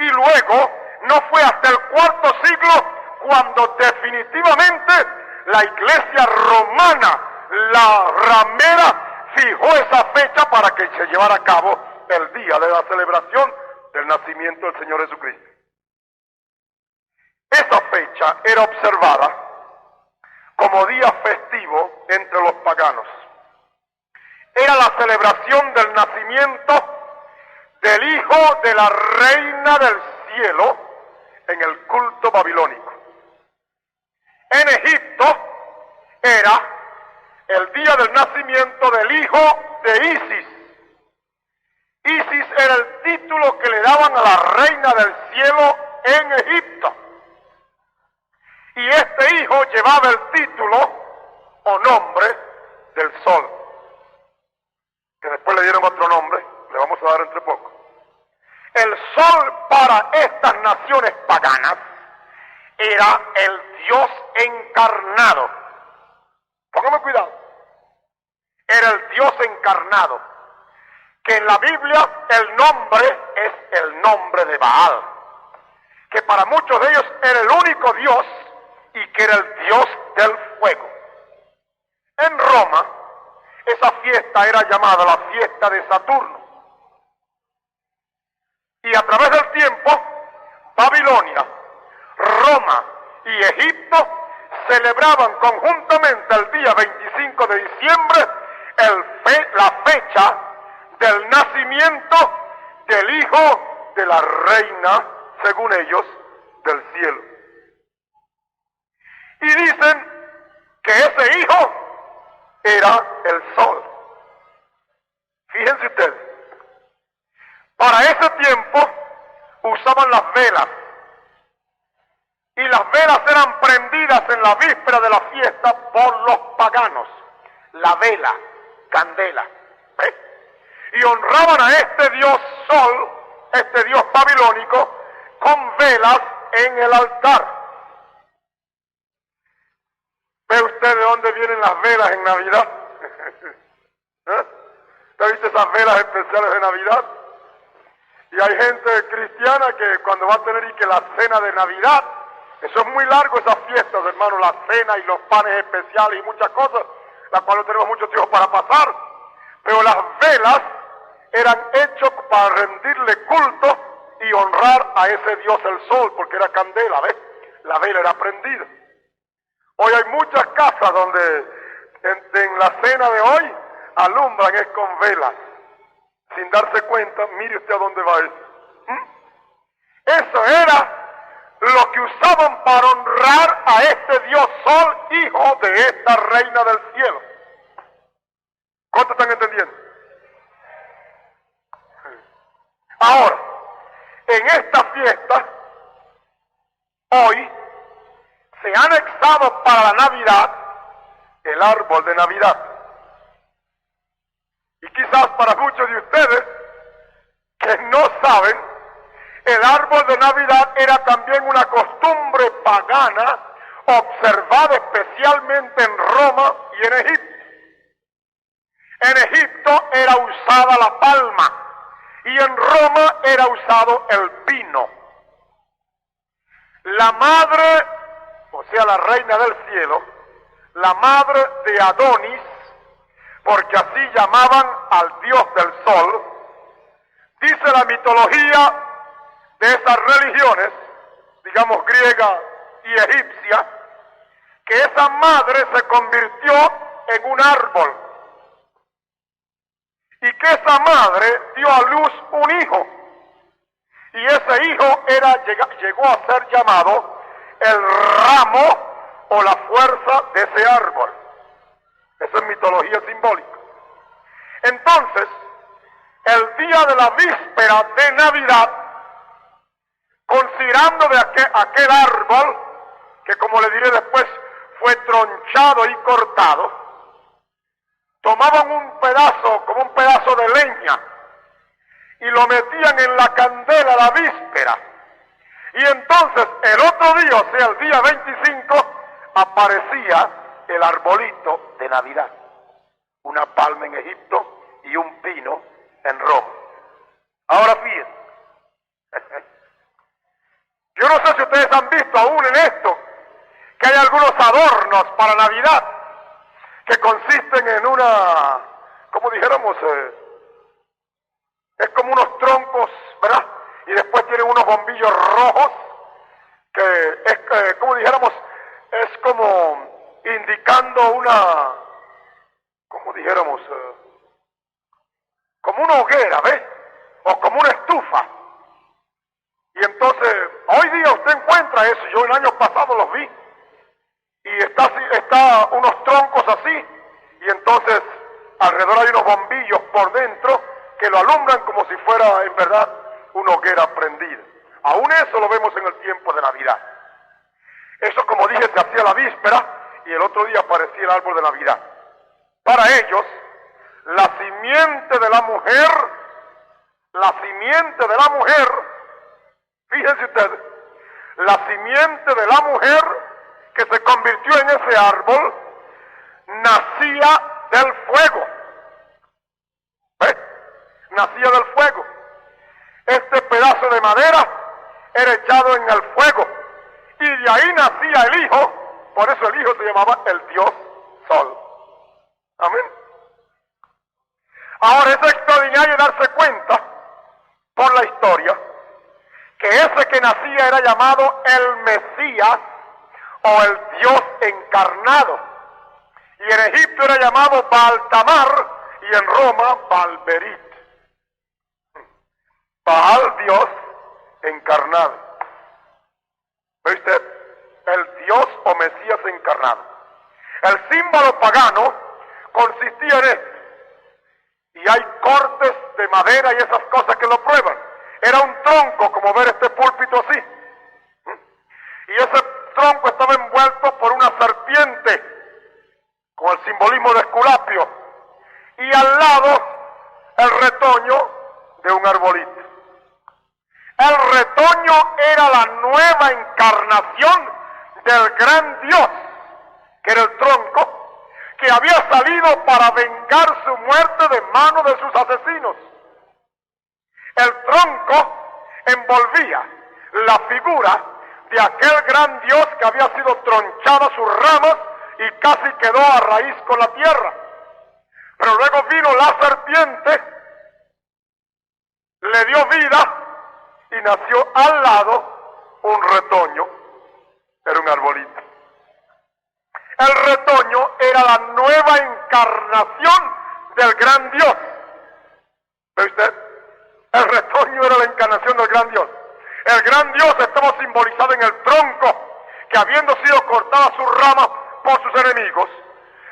Y luego no fue hasta el cuarto siglo cuando definitivamente la Iglesia romana, la ramera, fijó esa fecha para que se llevara a cabo el día de la celebración del nacimiento del Señor Jesucristo. Esa fecha era observada como día festivo entre los paganos. Era la celebración del nacimiento del hijo de la reina del cielo en el culto babilónico. En Egipto era el día del nacimiento del hijo de Isis. Isis era el título que le daban a la reina del cielo en Egipto. Y este hijo llevaba el título o nombre del sol, que después le dieron otro nombre, le vamos a dar entre poco. El sol para estas naciones paganas era el Dios encarnado. Póngame cuidado. Era el Dios encarnado, que en la Biblia el nombre es el nombre de Baal, que para muchos de ellos era el único Dios y que era el Dios del fuego. En Roma, esa fiesta era llamada la fiesta de Saturno. Y a través del tiempo, Babilonia, Roma y Egipto celebraban conjuntamente el día 25 de diciembre la fecha del nacimiento del hijo de la reina, según ellos, del cielo. Y dicen que ese hijo era el sol. Fíjense ustedes, para ese tiempo usaban las velas, y las velas eran prendidas en la víspera de la fiesta por los paganos. La vela, candela, ¿ves? Y honraban a este dios sol, este dios babilónico, con velas en el altar. ¿Ve usted de dónde vienen las velas en Navidad? ¿Eh? ¿Usted ha visto esas velas especiales de Navidad? Y hay gente cristiana que cuando va a tener y que la cena de Navidad, eso es muy largo, esas fiestas, hermano, la cena y los panes especiales y muchas cosas, las cuales no tenemos mucho tiempo para pasar. Pero las velas eran hechas para rendirle culto y honrar a ese Dios el sol, porque era candela, ¿ves? La vela era prendida. Hoy hay muchas casas donde en la cena de hoy alumbran es con velas, sin darse cuenta. Mire usted a dónde va eso. Eso era lo que usaban para honrar a este Dios Sol, hijo de esta reina del cielo. ¿Cuántos están entendiendo? Ahora, en esta fiesta, hoy, se ha anexado para la Navidad el árbol de Navidad. Y quizás para muchos de ustedes que no saben, el árbol de Navidad era también una costumbre pagana observada especialmente en Roma y en Egipto. En Egipto era usada la palma y en Roma era usado el pino. La madre, o sea la reina del cielo, la madre de Adonis, porque así llamaban al dios del sol, dice la mitología de esas religiones, digamos griega y egipcia, que esa madre se convirtió en un árbol y que esa madre dio a luz un hijo, y ese hijo llegó a ser llamado el ramo o la fuerza de ese árbol. Esa es mitología simbólica. Entonces, el día de la víspera de Navidad, considerando de aquel árbol, que como le diré después, fue tronchado y cortado, tomaban un pedazo, como un pedazo de leña, y lo metían en la candela la víspera. Y entonces el otro día, o sea el día 25, aparecía el arbolito de Navidad. Una palma en Egipto y un pino en Roma. Ahora fíjense. Yo no sé si ustedes han visto aún en esto, que hay algunos adornos para Navidad, que consisten en una, como dijéramos, es como unos troncos, ¿verdad? Y después tienen unos bombillos rojos, que es, como dijéramos, es como indicando una, como dijéramos, como una hoguera, ¿ves? O como una estufa. Y entonces, hoy día usted encuentra eso, yo el año pasado los vi, y está unos troncos así, y entonces alrededor hay unos bombillos por dentro que lo alumbran como si fuera en verdad una hoguera prendida. Aún eso lo vemos en el tiempo de Navidad. Eso, como dije, se hacía la víspera y el otro día aparecía el árbol de Navidad. Para ellos, la simiente de la mujer, fíjense ustedes, la simiente de la mujer que se convirtió en ese árbol, nacía del fuego. ¿Ves? Nacía del fuego. Este pedazo de madera era echado en el fuego, y de ahí nacía el hijo, por eso el hijo se llamaba el Dios Sol. Amén. Ahora es extraordinario darse cuenta, por la historia, que ese que nacía era llamado el Mesías, o el Dios encarnado, y en Egipto era llamado Baal-Tamar, y en Roma Baal-Berit. Baal, Dios encarnado. ¿Ve usted? El Dios o Mesías encarnado. El símbolo pagano consistía en esto, y hay cortes de madera y esas cosas que lo prueban. Era un tronco, como ver este púlpito así, y ese tronco estaba envuelto por una serpiente con el simbolismo de Esculapio, y al lado el retoño de un arbolito. El retoño era la nueva encarnación del gran Dios, que era el tronco, que había salido para vengar su muerte de mano de sus asesinos. El tronco envolvía la figura de aquel gran Dios que había sido tronchada sus ramas y casi quedó a raíz con la tierra. Pero luego vino la serpiente, le dio vida, y nació al lado un retoño, era un arbolito. El retoño era la nueva encarnación del gran Dios. ¿Ve usted? El retoño era la encarnación del gran Dios. El gran Dios estaba simbolizado en el tronco, que habiendo sido cortada sus ramas por sus enemigos,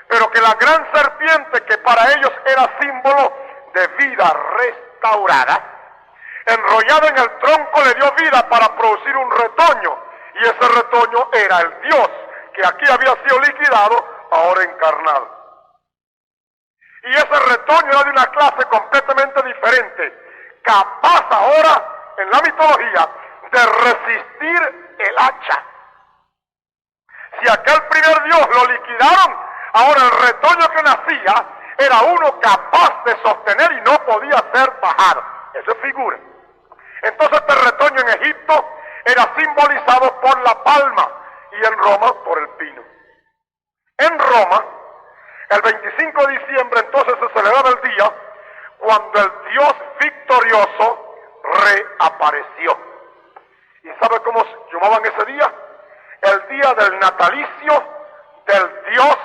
pero que la gran serpiente, que para ellos era símbolo de vida restaurada, enrollada en el tronco, le dio vida para producir un retoño, y ese retoño era el Dios que aquí había sido liquidado, ahora encarnado. Y ese retoño era de una clase completamente diferente, capaz ahora, en la mitología, de resistir el hacha. Si aquel primer Dios lo liquidaron, ahora el retoño que nacía era uno capaz de sostener y no podía ser bajado. Eso es figura. Entonces este retoño en Egipto era simbolizado por la palma y en Roma por el pino. En Roma, el 25 de diciembre entonces se celebraba el día cuando el Dios victorioso reapareció. ¿Y sabe cómo llamaban ese día? El día del natalicio del Dios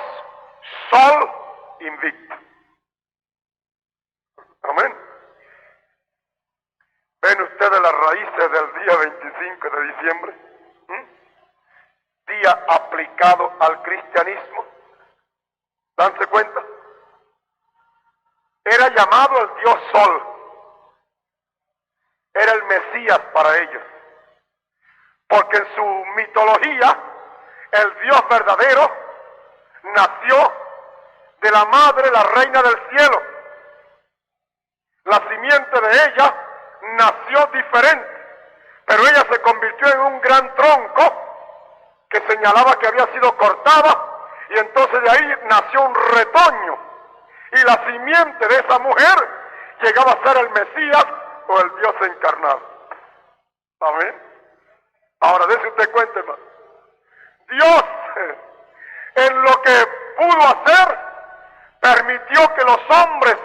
Sol invicto. Amén. ¿Ven ustedes las raíces del día 25 de diciembre? Día aplicado al cristianismo. ¿Danse cuenta? Era llamado el Dios Sol. Era el Mesías para ellos. Porque en su mitología, el Dios verdadero nació de la madre, la reina del cielo. La simiente de ella nació diferente, pero ella se convirtió en un gran tronco que señalaba que había sido cortada, y entonces de ahí nació un retoño, y la simiente de esa mujer llegaba a ser el Mesías o el Dios encarnado. Amén. Ahora dése usted cuenta, hermano. Dios, en lo que pudo hacer, permitió que los hombres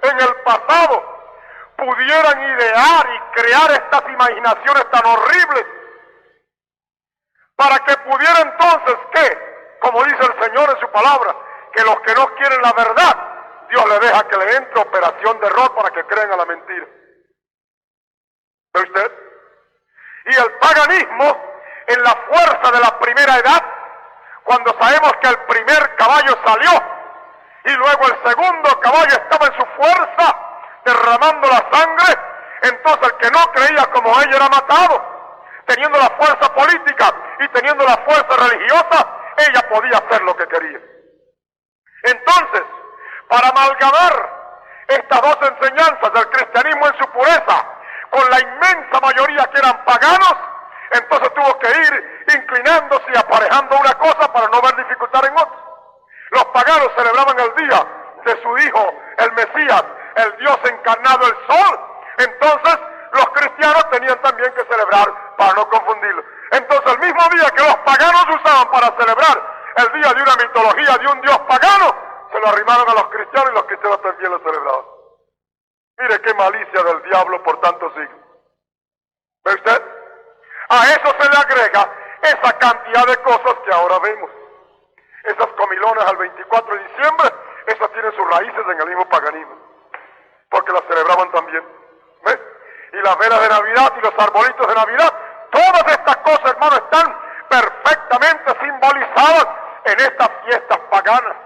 en el pasado pudieran idear y crear estas imaginaciones tan horribles, para que pudiera entonces, ¿qué? Como dice el Señor en su palabra, que los que no quieren la verdad, Dios le deja que le entre operación de error para que crean a la mentira. ¿Ve usted? Y el paganismo, en la fuerza de la primera edad, cuando sabemos que el primer caballo salió, y luego el segundo caballo estaba en su fuerza, derramando la sangre, entonces el que no creía como ellos era matado. Teniendo la fuerza política y teniendo la fuerza religiosa, ella podía hacer lo que quería. Entonces, para amalgamar estas dos enseñanzas del cristianismo en su pureza con la inmensa mayoría que eran paganos, entonces tuvo que ir inclinándose y aparejando una cosa para no ver dificultad en otra. Los paganos celebraban el día de su hijo, el Mesías, el Dios encarnado, el sol. Entonces los cristianos tenían también que celebrar para no confundirlo. Entonces el mismo día que los paganos usaban para celebrar el día de una mitología de un Dios pagano, se lo arrimaron a los cristianos y los cristianos también lo celebraban. Mire qué malicia del diablo por tantos siglos. ¿Ve usted? A eso se le agrega esa cantidad de cosas que ahora vemos. Esas comilonas al 24 de diciembre, esas tienen sus raíces en el mismo paganismo, porque las celebraban también. ¿Ves? Y las velas de Navidad y los arbolitos de Navidad, todas estas cosas, hermano, están perfectamente simbolizadas en estas fiestas paganas.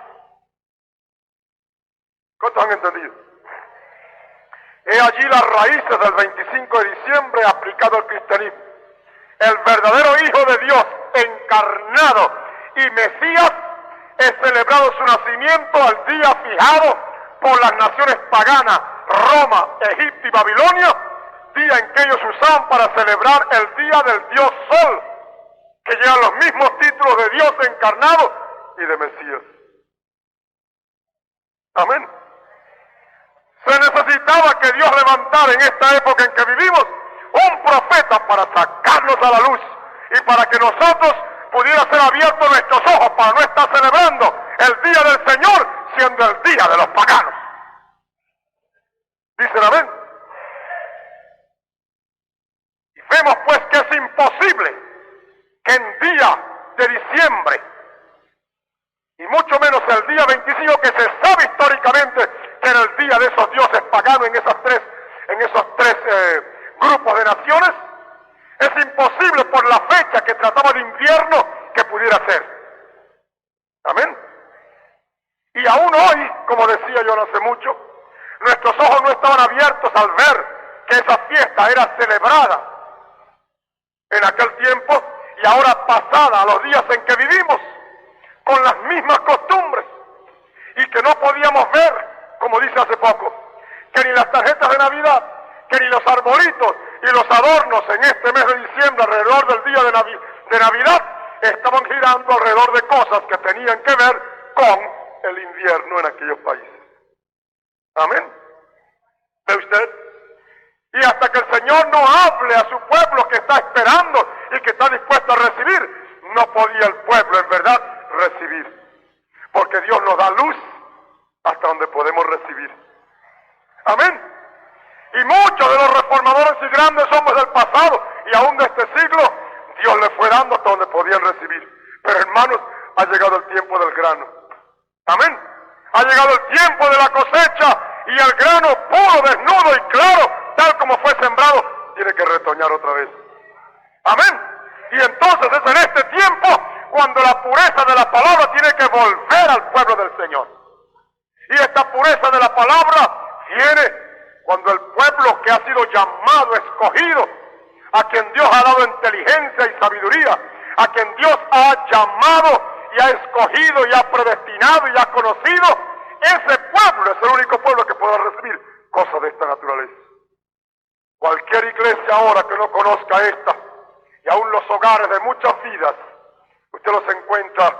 ¿Cuántos han entendido? He allí las raíces del 25 de diciembre aplicado al cristianismo. El verdadero Hijo de Dios encarnado y Mesías es celebrado su nacimiento al día fijado por las naciones paganas, Roma, Egipto y Babilonia, día en que ellos usaban para celebrar el día del Dios Sol, que lleva los mismos títulos de Dios encarnado y de Mesías. Amén. Se necesitaba que Dios levantara en esta época en que vivimos un profeta para sacarnos a la luz y para que nosotros pudiera ser abiertos nuestros ojos para no estar celebrando el día del Señor siendo el día de los paganos. ¿Dicen amén? Y vemos pues que es imposible que en día de diciembre, y mucho menos el día 25, que se sabe históricamente que era el día de esos dioses paganos en esos tres grupos de naciones, es imposible por la fecha que trataba de invierno que pudiera ser. Amén. Y aún hoy, como decía yo no hace mucho, nuestros ojos no estaban abiertos al ver que esa fiesta era celebrada en aquel tiempo y ahora pasada a los días en que vivimos con las mismas costumbres, y que no podíamos ver, como dice hace poco, que ni las tarjetas de Navidad, que ni los arbolitos y los adornos en este mes de diciembre alrededor del día de Navidad estaban girando alrededor de cosas que tenían que ver con el invierno en aquellos países. Amén. ¿Ve usted? Y hasta que el Señor no hable a su pueblo que está esperando y que está dispuesto a recibir, no podía el pueblo en verdad recibir, porque Dios nos da luz hasta donde podemos recibir. Amén. Y muchos de los reformadores y grandes hombres del pasado y aún de este siglo, Dios les fue dando hasta donde podían recibir. Pero hermanos, ha llegado el tiempo del grano. Amén. Ha llegado el tiempo de la cosecha y el grano puro, desnudo y claro, tal como fue sembrado, tiene que retoñar otra vez. Amén. Y entonces es en este tiempo cuando la pureza de la palabra tiene que volver al pueblo del Señor. Y esta pureza de la palabra viene cuando el pueblo que ha sido llamado, escogido, a quien Dios ha dado inteligencia y sabiduría, a quien Dios ha llamado y ha escogido y ha predestinado y ha conocido, ese pueblo es el único pueblo que pueda recibir cosas de esta naturaleza. Cualquier iglesia ahora que no conozca esta, y aún los hogares de muchas vidas, usted los encuentra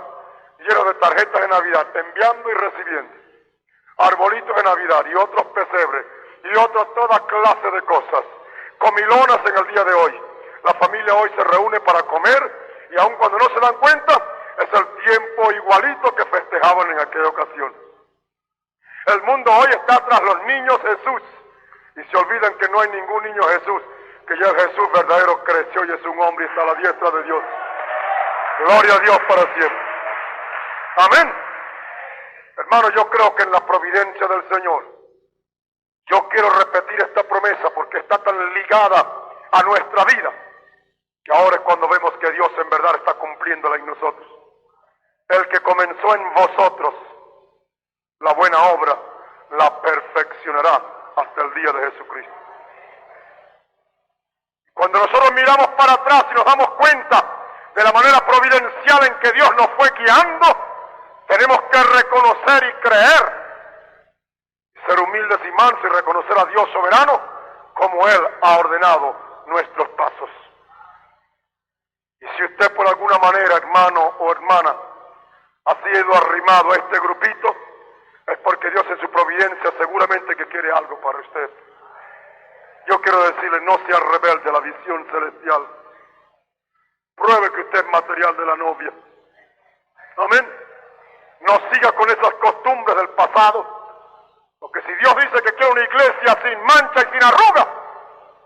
llenos de tarjetas de Navidad, enviando y recibiendo, arbolitos de Navidad y otros pesebres, y otras toda clase de cosas, comilonas en el día de hoy. La familia hoy se reúne para comer, y aun cuando no se dan cuenta, es el tiempo igualito que festejaban en aquella ocasión. El mundo hoy está tras los niños Jesús, y se olvidan que no hay ningún niño Jesús, que ya el Jesús verdadero creció y es un hombre y está a la diestra de Dios. Gloria a Dios para siempre. Amén. Hermano, yo creo que en la providencia del Señor, yo quiero repetir esta promesa porque está tan ligada a nuestra vida, que ahora es cuando vemos que Dios en verdad está cumpliéndola en nosotros. El que comenzó en vosotros la buena obra, la perfeccionará hasta el día de Jesucristo. Cuando nosotros miramos para atrás y nos damos cuenta de la manera providencial en que Dios nos fue guiando, tenemos que reconocer y creer, ser humildes y mansos y reconocer a Dios soberano como Él ha ordenado nuestros pasos. Y si usted por alguna manera, hermano o hermana, ha sido arrimado a este grupito, es porque Dios en su providencia seguramente que quiere algo para usted. Yo quiero decirle, no sea rebelde a la visión celestial. Pruebe que usted es material de la novia. Amén. No siga con esas costumbres del pasado. Porque si Dios dice que quiere una iglesia sin mancha y sin arruga,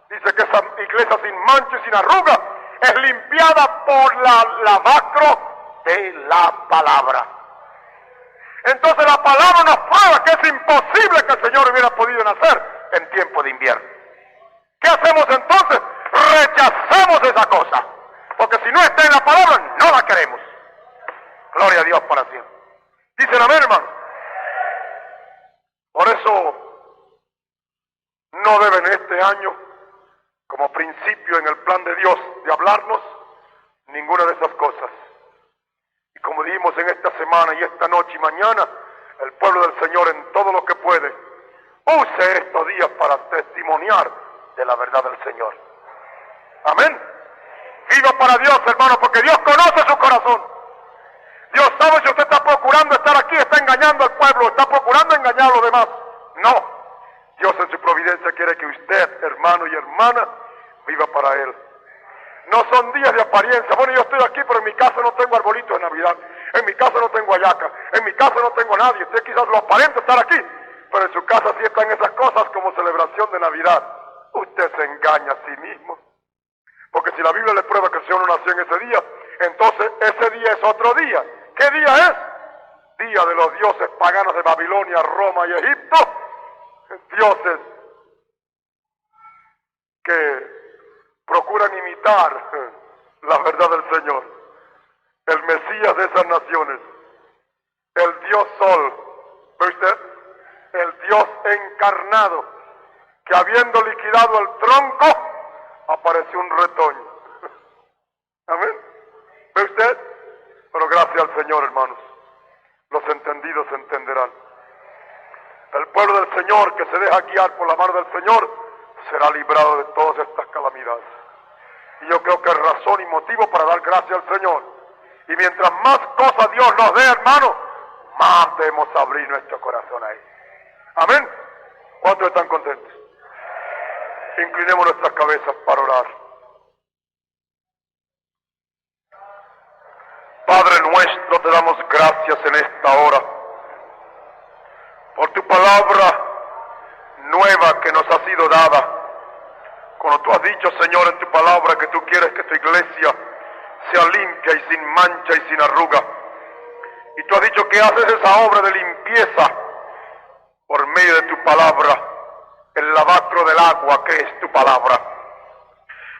dice que esa iglesia sin mancha y sin arruga es limpiada por la lavacro de la palabra. Entonces la palabra nos prueba que es imposible que el Señor hubiera podido nacer en tiempo de invierno. ¿Qué hacemos entonces? Rechazamos esa cosa. Porque si no está en la palabra, no la queremos. Gloria a Dios para siempre. Dicen amén, hermano. Por eso no deben este año, como principio en el plan de Dios, de hablarnos ninguna de esas cosas. Y como dijimos en esta semana y esta noche y mañana, el pueblo del Señor en todo lo que puede, use estos días para testimoniar de la verdad del Señor. Amén. Viva para Dios, hermano, porque Dios conoce su corazón. Dios sabe si usted está procurando estar aquí, está engañando al pueblo, está procurando engañar a los demás. No. Dios en su providencia quiere que usted, hermano y hermana, viva para Él. No son días de apariencia. Bueno, yo estoy aquí, pero en mi casa no tengo arbolito de Navidad. En mi casa no tengo hallaca. En mi casa no tengo nadie. Usted quizás lo aparente estar aquí, pero en su casa sí están esas cosas como celebración de Navidad. Usted se engaña a sí mismo. Porque si la Biblia le prueba que el Señor no nació en ese día, entonces ese día es otro día. ¿Qué día es? Día de los dioses paganos de Babilonia, Roma y Egipto. Dioses que procuran imitar la verdad del Señor. El Mesías de esas naciones. El Dios Sol. ¿Ve usted? El Dios encarnado. Que habiendo liquidado el tronco, apareció un retoño. Amén. ¿Ve usted? Pero gracias al Señor, hermanos. Los entendidos entenderán. El pueblo del Señor que se deja guiar por la mano del Señor será librado de todas estas calamidades. Y yo creo que es razón y motivo para dar gracias al Señor. Y mientras más cosas Dios nos dé, hermano, más debemos abrir nuestro corazón a Él. Amén. ¿Cuántos están contentos? Inclinemos nuestras cabezas para orar. Padre nuestro, te damos gracias en esta hora por tu palabra nueva que nos ha sido dada. Cuando tú has dicho, Señor, en tu palabra que tú quieres que tu iglesia sea limpia y sin mancha y sin arruga. Y tú has dicho que haces esa obra de limpieza por medio de tu palabra, el lavacro del agua que es tu palabra.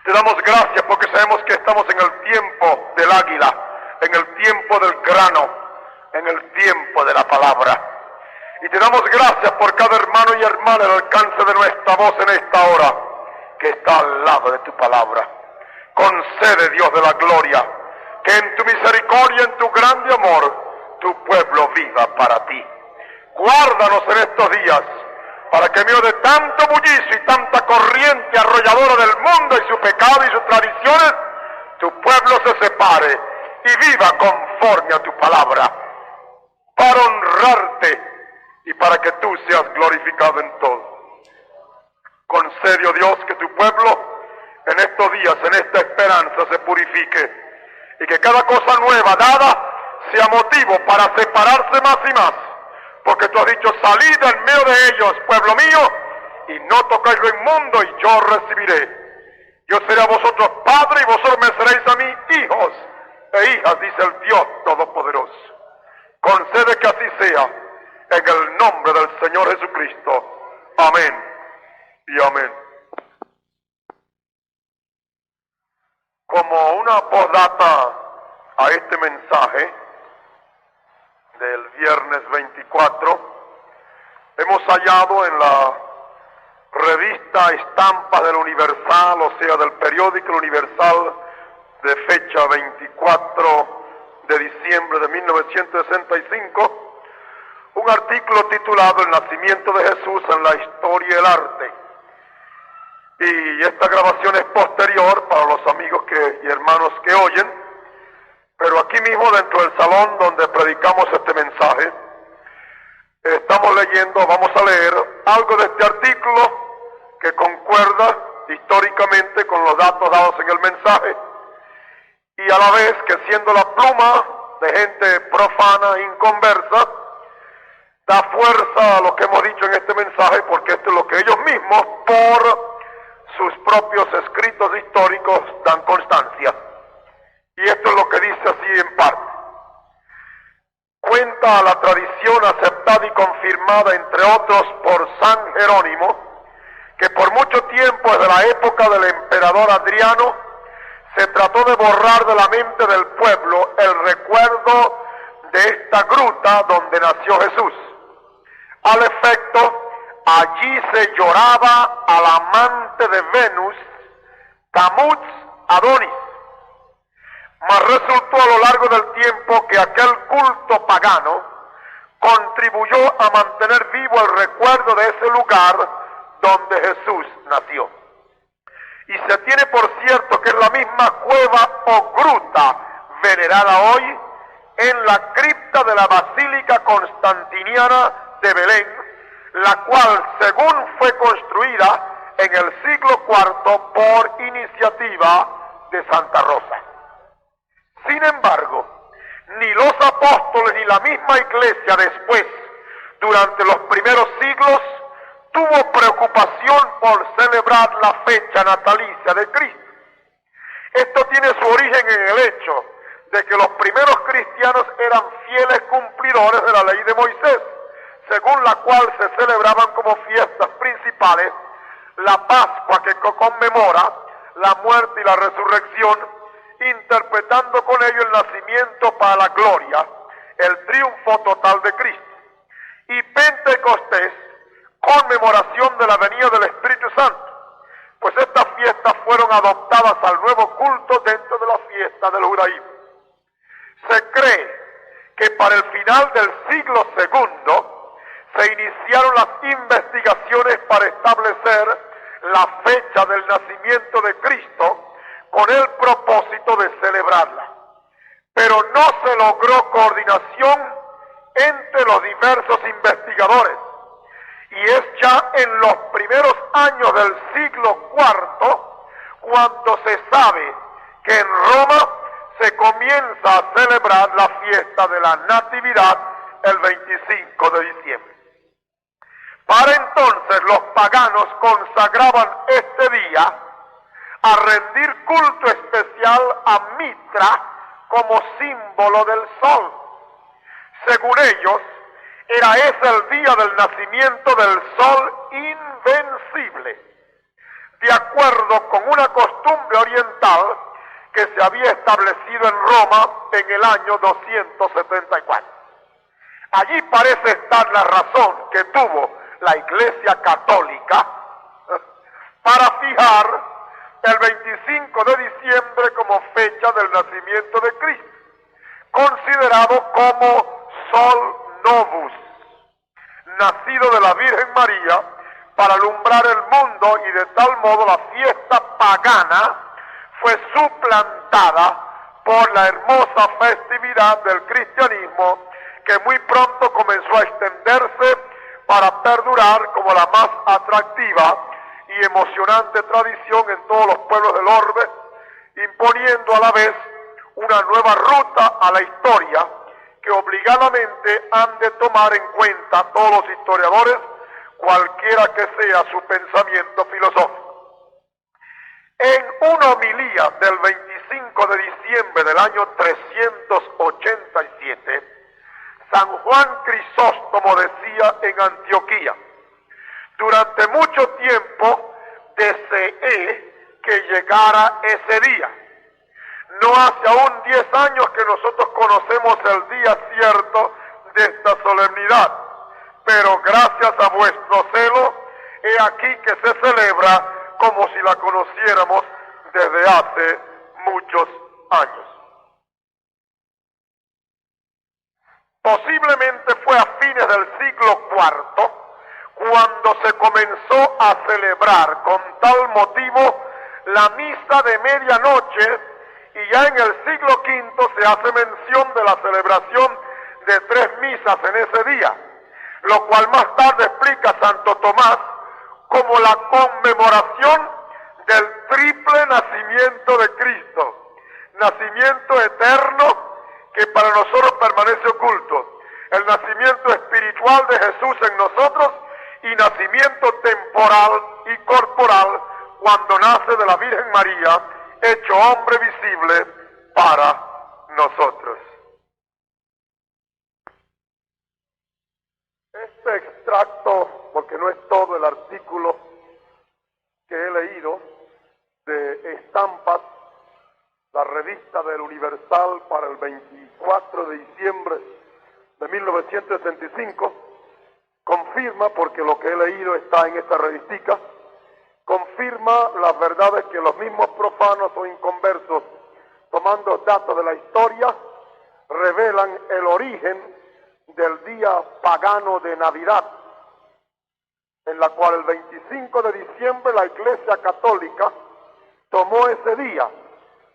Te damos gracias porque sabemos que estamos en el tiempo del águila, en el tiempo del grano, en el tiempo de la palabra. Y te damos gracias por cada hermano y hermana al alcance de nuestra voz en esta hora, que está al lado de tu palabra. Concede, Dios de la gloria, que en tu misericordia, en tu grande amor, tu pueblo viva para ti. Guárdanos en estos días, para que en medio de tanto bullicio y tanta corriente arrolladora del mundo y su pecado y sus tradiciones, tu pueblo se separe y viva conforme a tu palabra, para honrarte y para que tú seas glorificado en todo. Concede, oh Dios, que tu pueblo en estos días, en esta esperanza, se purifique y que cada cosa nueva dada sea motivo para separarse más y más, porque tú has dicho, salid en medio de ellos, pueblo mío, y no tocáis lo inmundo, y yo recibiré. Yo seré a vosotros padre, y vosotros me seréis a mí hijos e hijas, dice el Dios Todopoderoso. Concede que así sea, en el nombre del Señor Jesucristo. Amén y amén. Como una postdata a este mensaje del viernes 24, hemos hallado en la revista Estampa del Universal, o sea, del periódico Universal, de fecha 24 de diciembre de 1965, un artículo titulado El nacimiento de Jesús en la historia y el arte. Y esta grabación es posterior para los amigos y hermanos que oyen, pero aquí mismo dentro del salón donde predicamos este mensaje, vamos a leer algo de este artículo que concuerda históricamente con los datos dados en el mensaje, y a la vez que siendo la pluma de gente profana, inconversa, da fuerza a lo que hemos dicho en este mensaje, porque esto es lo que ellos mismos, por sus propios escritos históricos, dan constancia. Y esto es lo que dice así en parte. Cuenta la tradición aceptada y confirmada, entre otros, por San Jerónimo, que por mucho tiempo, desde la época del emperador Adriano, se trató de borrar de la mente del pueblo el recuerdo de esta gruta donde nació Jesús. Al efecto, allí se lloraba al amante de Venus, Tamuz Adonis. Mas resultó a lo largo del tiempo que aquel culto pagano contribuyó a mantener vivo el recuerdo de ese lugar donde Jesús nació. Y se tiene por cierto que es la misma cueva o gruta venerada hoy en la cripta de la Basílica Constantiniana de Belén, la cual, según fue construida en el siglo IV por iniciativa de Santa Rosa. Sin embargo, ni los apóstoles ni la misma iglesia después, durante los primeros siglos, tuvo preocupación por celebrar la fecha natalicia de Cristo. Esto tiene su origen en el hecho de que los primeros cristianos eran fieles cumplidores de la ley de Moisés, según la cual se celebraban como fiestas principales la Pascua, que conmemora la muerte y la resurrección, interpretando con ello el nacimiento para la gloria, el triunfo total de Cristo. Y Pentecostés, conmemoración de la venida del Espíritu Santo, pues estas fiestas fueron adoptadas al nuevo culto dentro de la fiesta del judaísmo. Se cree que para el final del siglo II se iniciaron las investigaciones para establecer la fecha del nacimiento de Cristo con el propósito de celebrarla. Pero no se logró coordinación entre los diversos investigadores, y es ya en los primeros años del siglo IV cuando se sabe que en Roma se comienza a celebrar la fiesta de la Natividad el 25 de diciembre. Para entonces los paganos consagraban este día a rendir culto especial a Mitra como símbolo del sol. Según ellos, era ese el día del nacimiento del sol invencible, de acuerdo con una costumbre oriental que se había establecido en Roma en el año 274. Allí parece estar la razón que tuvo la Iglesia Católica para fijar el 25 de diciembre como fecha del nacimiento de Cristo, considerado como Sol Novus, nacido de la Virgen María para alumbrar el mundo, y de tal modo la fiesta pagana fue suplantada por la hermosa festividad del cristianismo, que muy pronto comenzó a extenderse para perdurar como la más atractiva y emocionante tradición en todos los pueblos del orbe, imponiendo a la vez una nueva ruta a la historia que obligadamente han de tomar en cuenta todos los historiadores, cualquiera que sea su pensamiento filosófico. En una homilía del 25 de diciembre del año 387, San Juan Crisóstomo decía en Antioquía: durante mucho tiempo deseé que llegara ese día. No hace aún 10 años que nosotros conocemos el día cierto de esta solemnidad, pero gracias a vuestro celo, he aquí que se celebra como si la conociéramos desde hace muchos años. Posiblemente fue a fines del siglo IV cuando se comenzó a celebrar con tal motivo la misa de medianoche, y ya en el siglo V se hace mención de la celebración de 3 misas en ese día, lo cual más tarde explica Santo Tomás como la conmemoración del triple nacimiento de Cristo, nacimiento eterno que para nosotros permanece oculto, el nacimiento espiritual de Jesús en nosotros y nacimiento temporal y corporal cuando nace de la Virgen María, hecho hombre visible para nosotros. Este extracto, porque no es todo el artículo que he leído, de Estampas, la revista del Universal para el 24 de diciembre de 1965, confirma, porque lo que he leído está en esta revistica, confirma las verdades que los mismos profanos o inconversos, tomando datos de la historia, revelan el origen del día pagano de Navidad, en la cual el 25 de diciembre la Iglesia Católica tomó ese día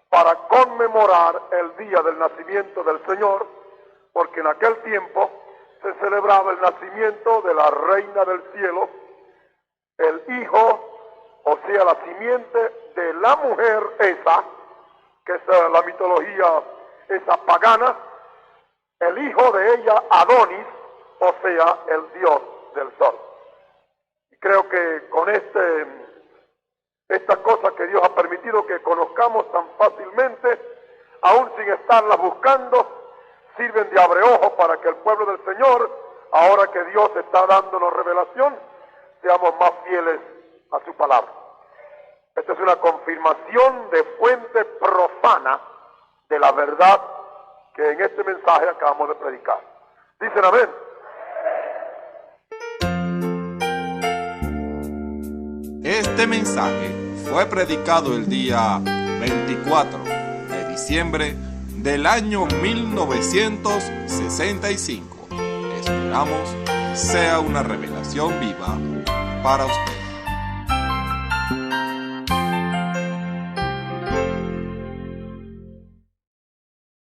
para conmemorar el día del nacimiento del Señor, porque en aquel tiempo se celebraba el nacimiento de la Reina del Cielo, el hijo, o sea, la simiente de la mujer esa, que es la mitología esa pagana, el hijo de ella, Adonis, o sea, el dios del sol. Y creo que con estas cosas que Dios ha permitido que conozcamos tan fácilmente, aún sin estarlas buscando, sirven de abreojo para que el pueblo del Señor, ahora que Dios está dándonos revelación, seamos más fieles a su palabra. Esta es una confirmación de fuente profana de la verdad que en este mensaje acabamos de predicar. Dicen amén. Este mensaje fue predicado el día 24 de diciembre del año 1965. Esperamos sea una revelación viva para usted.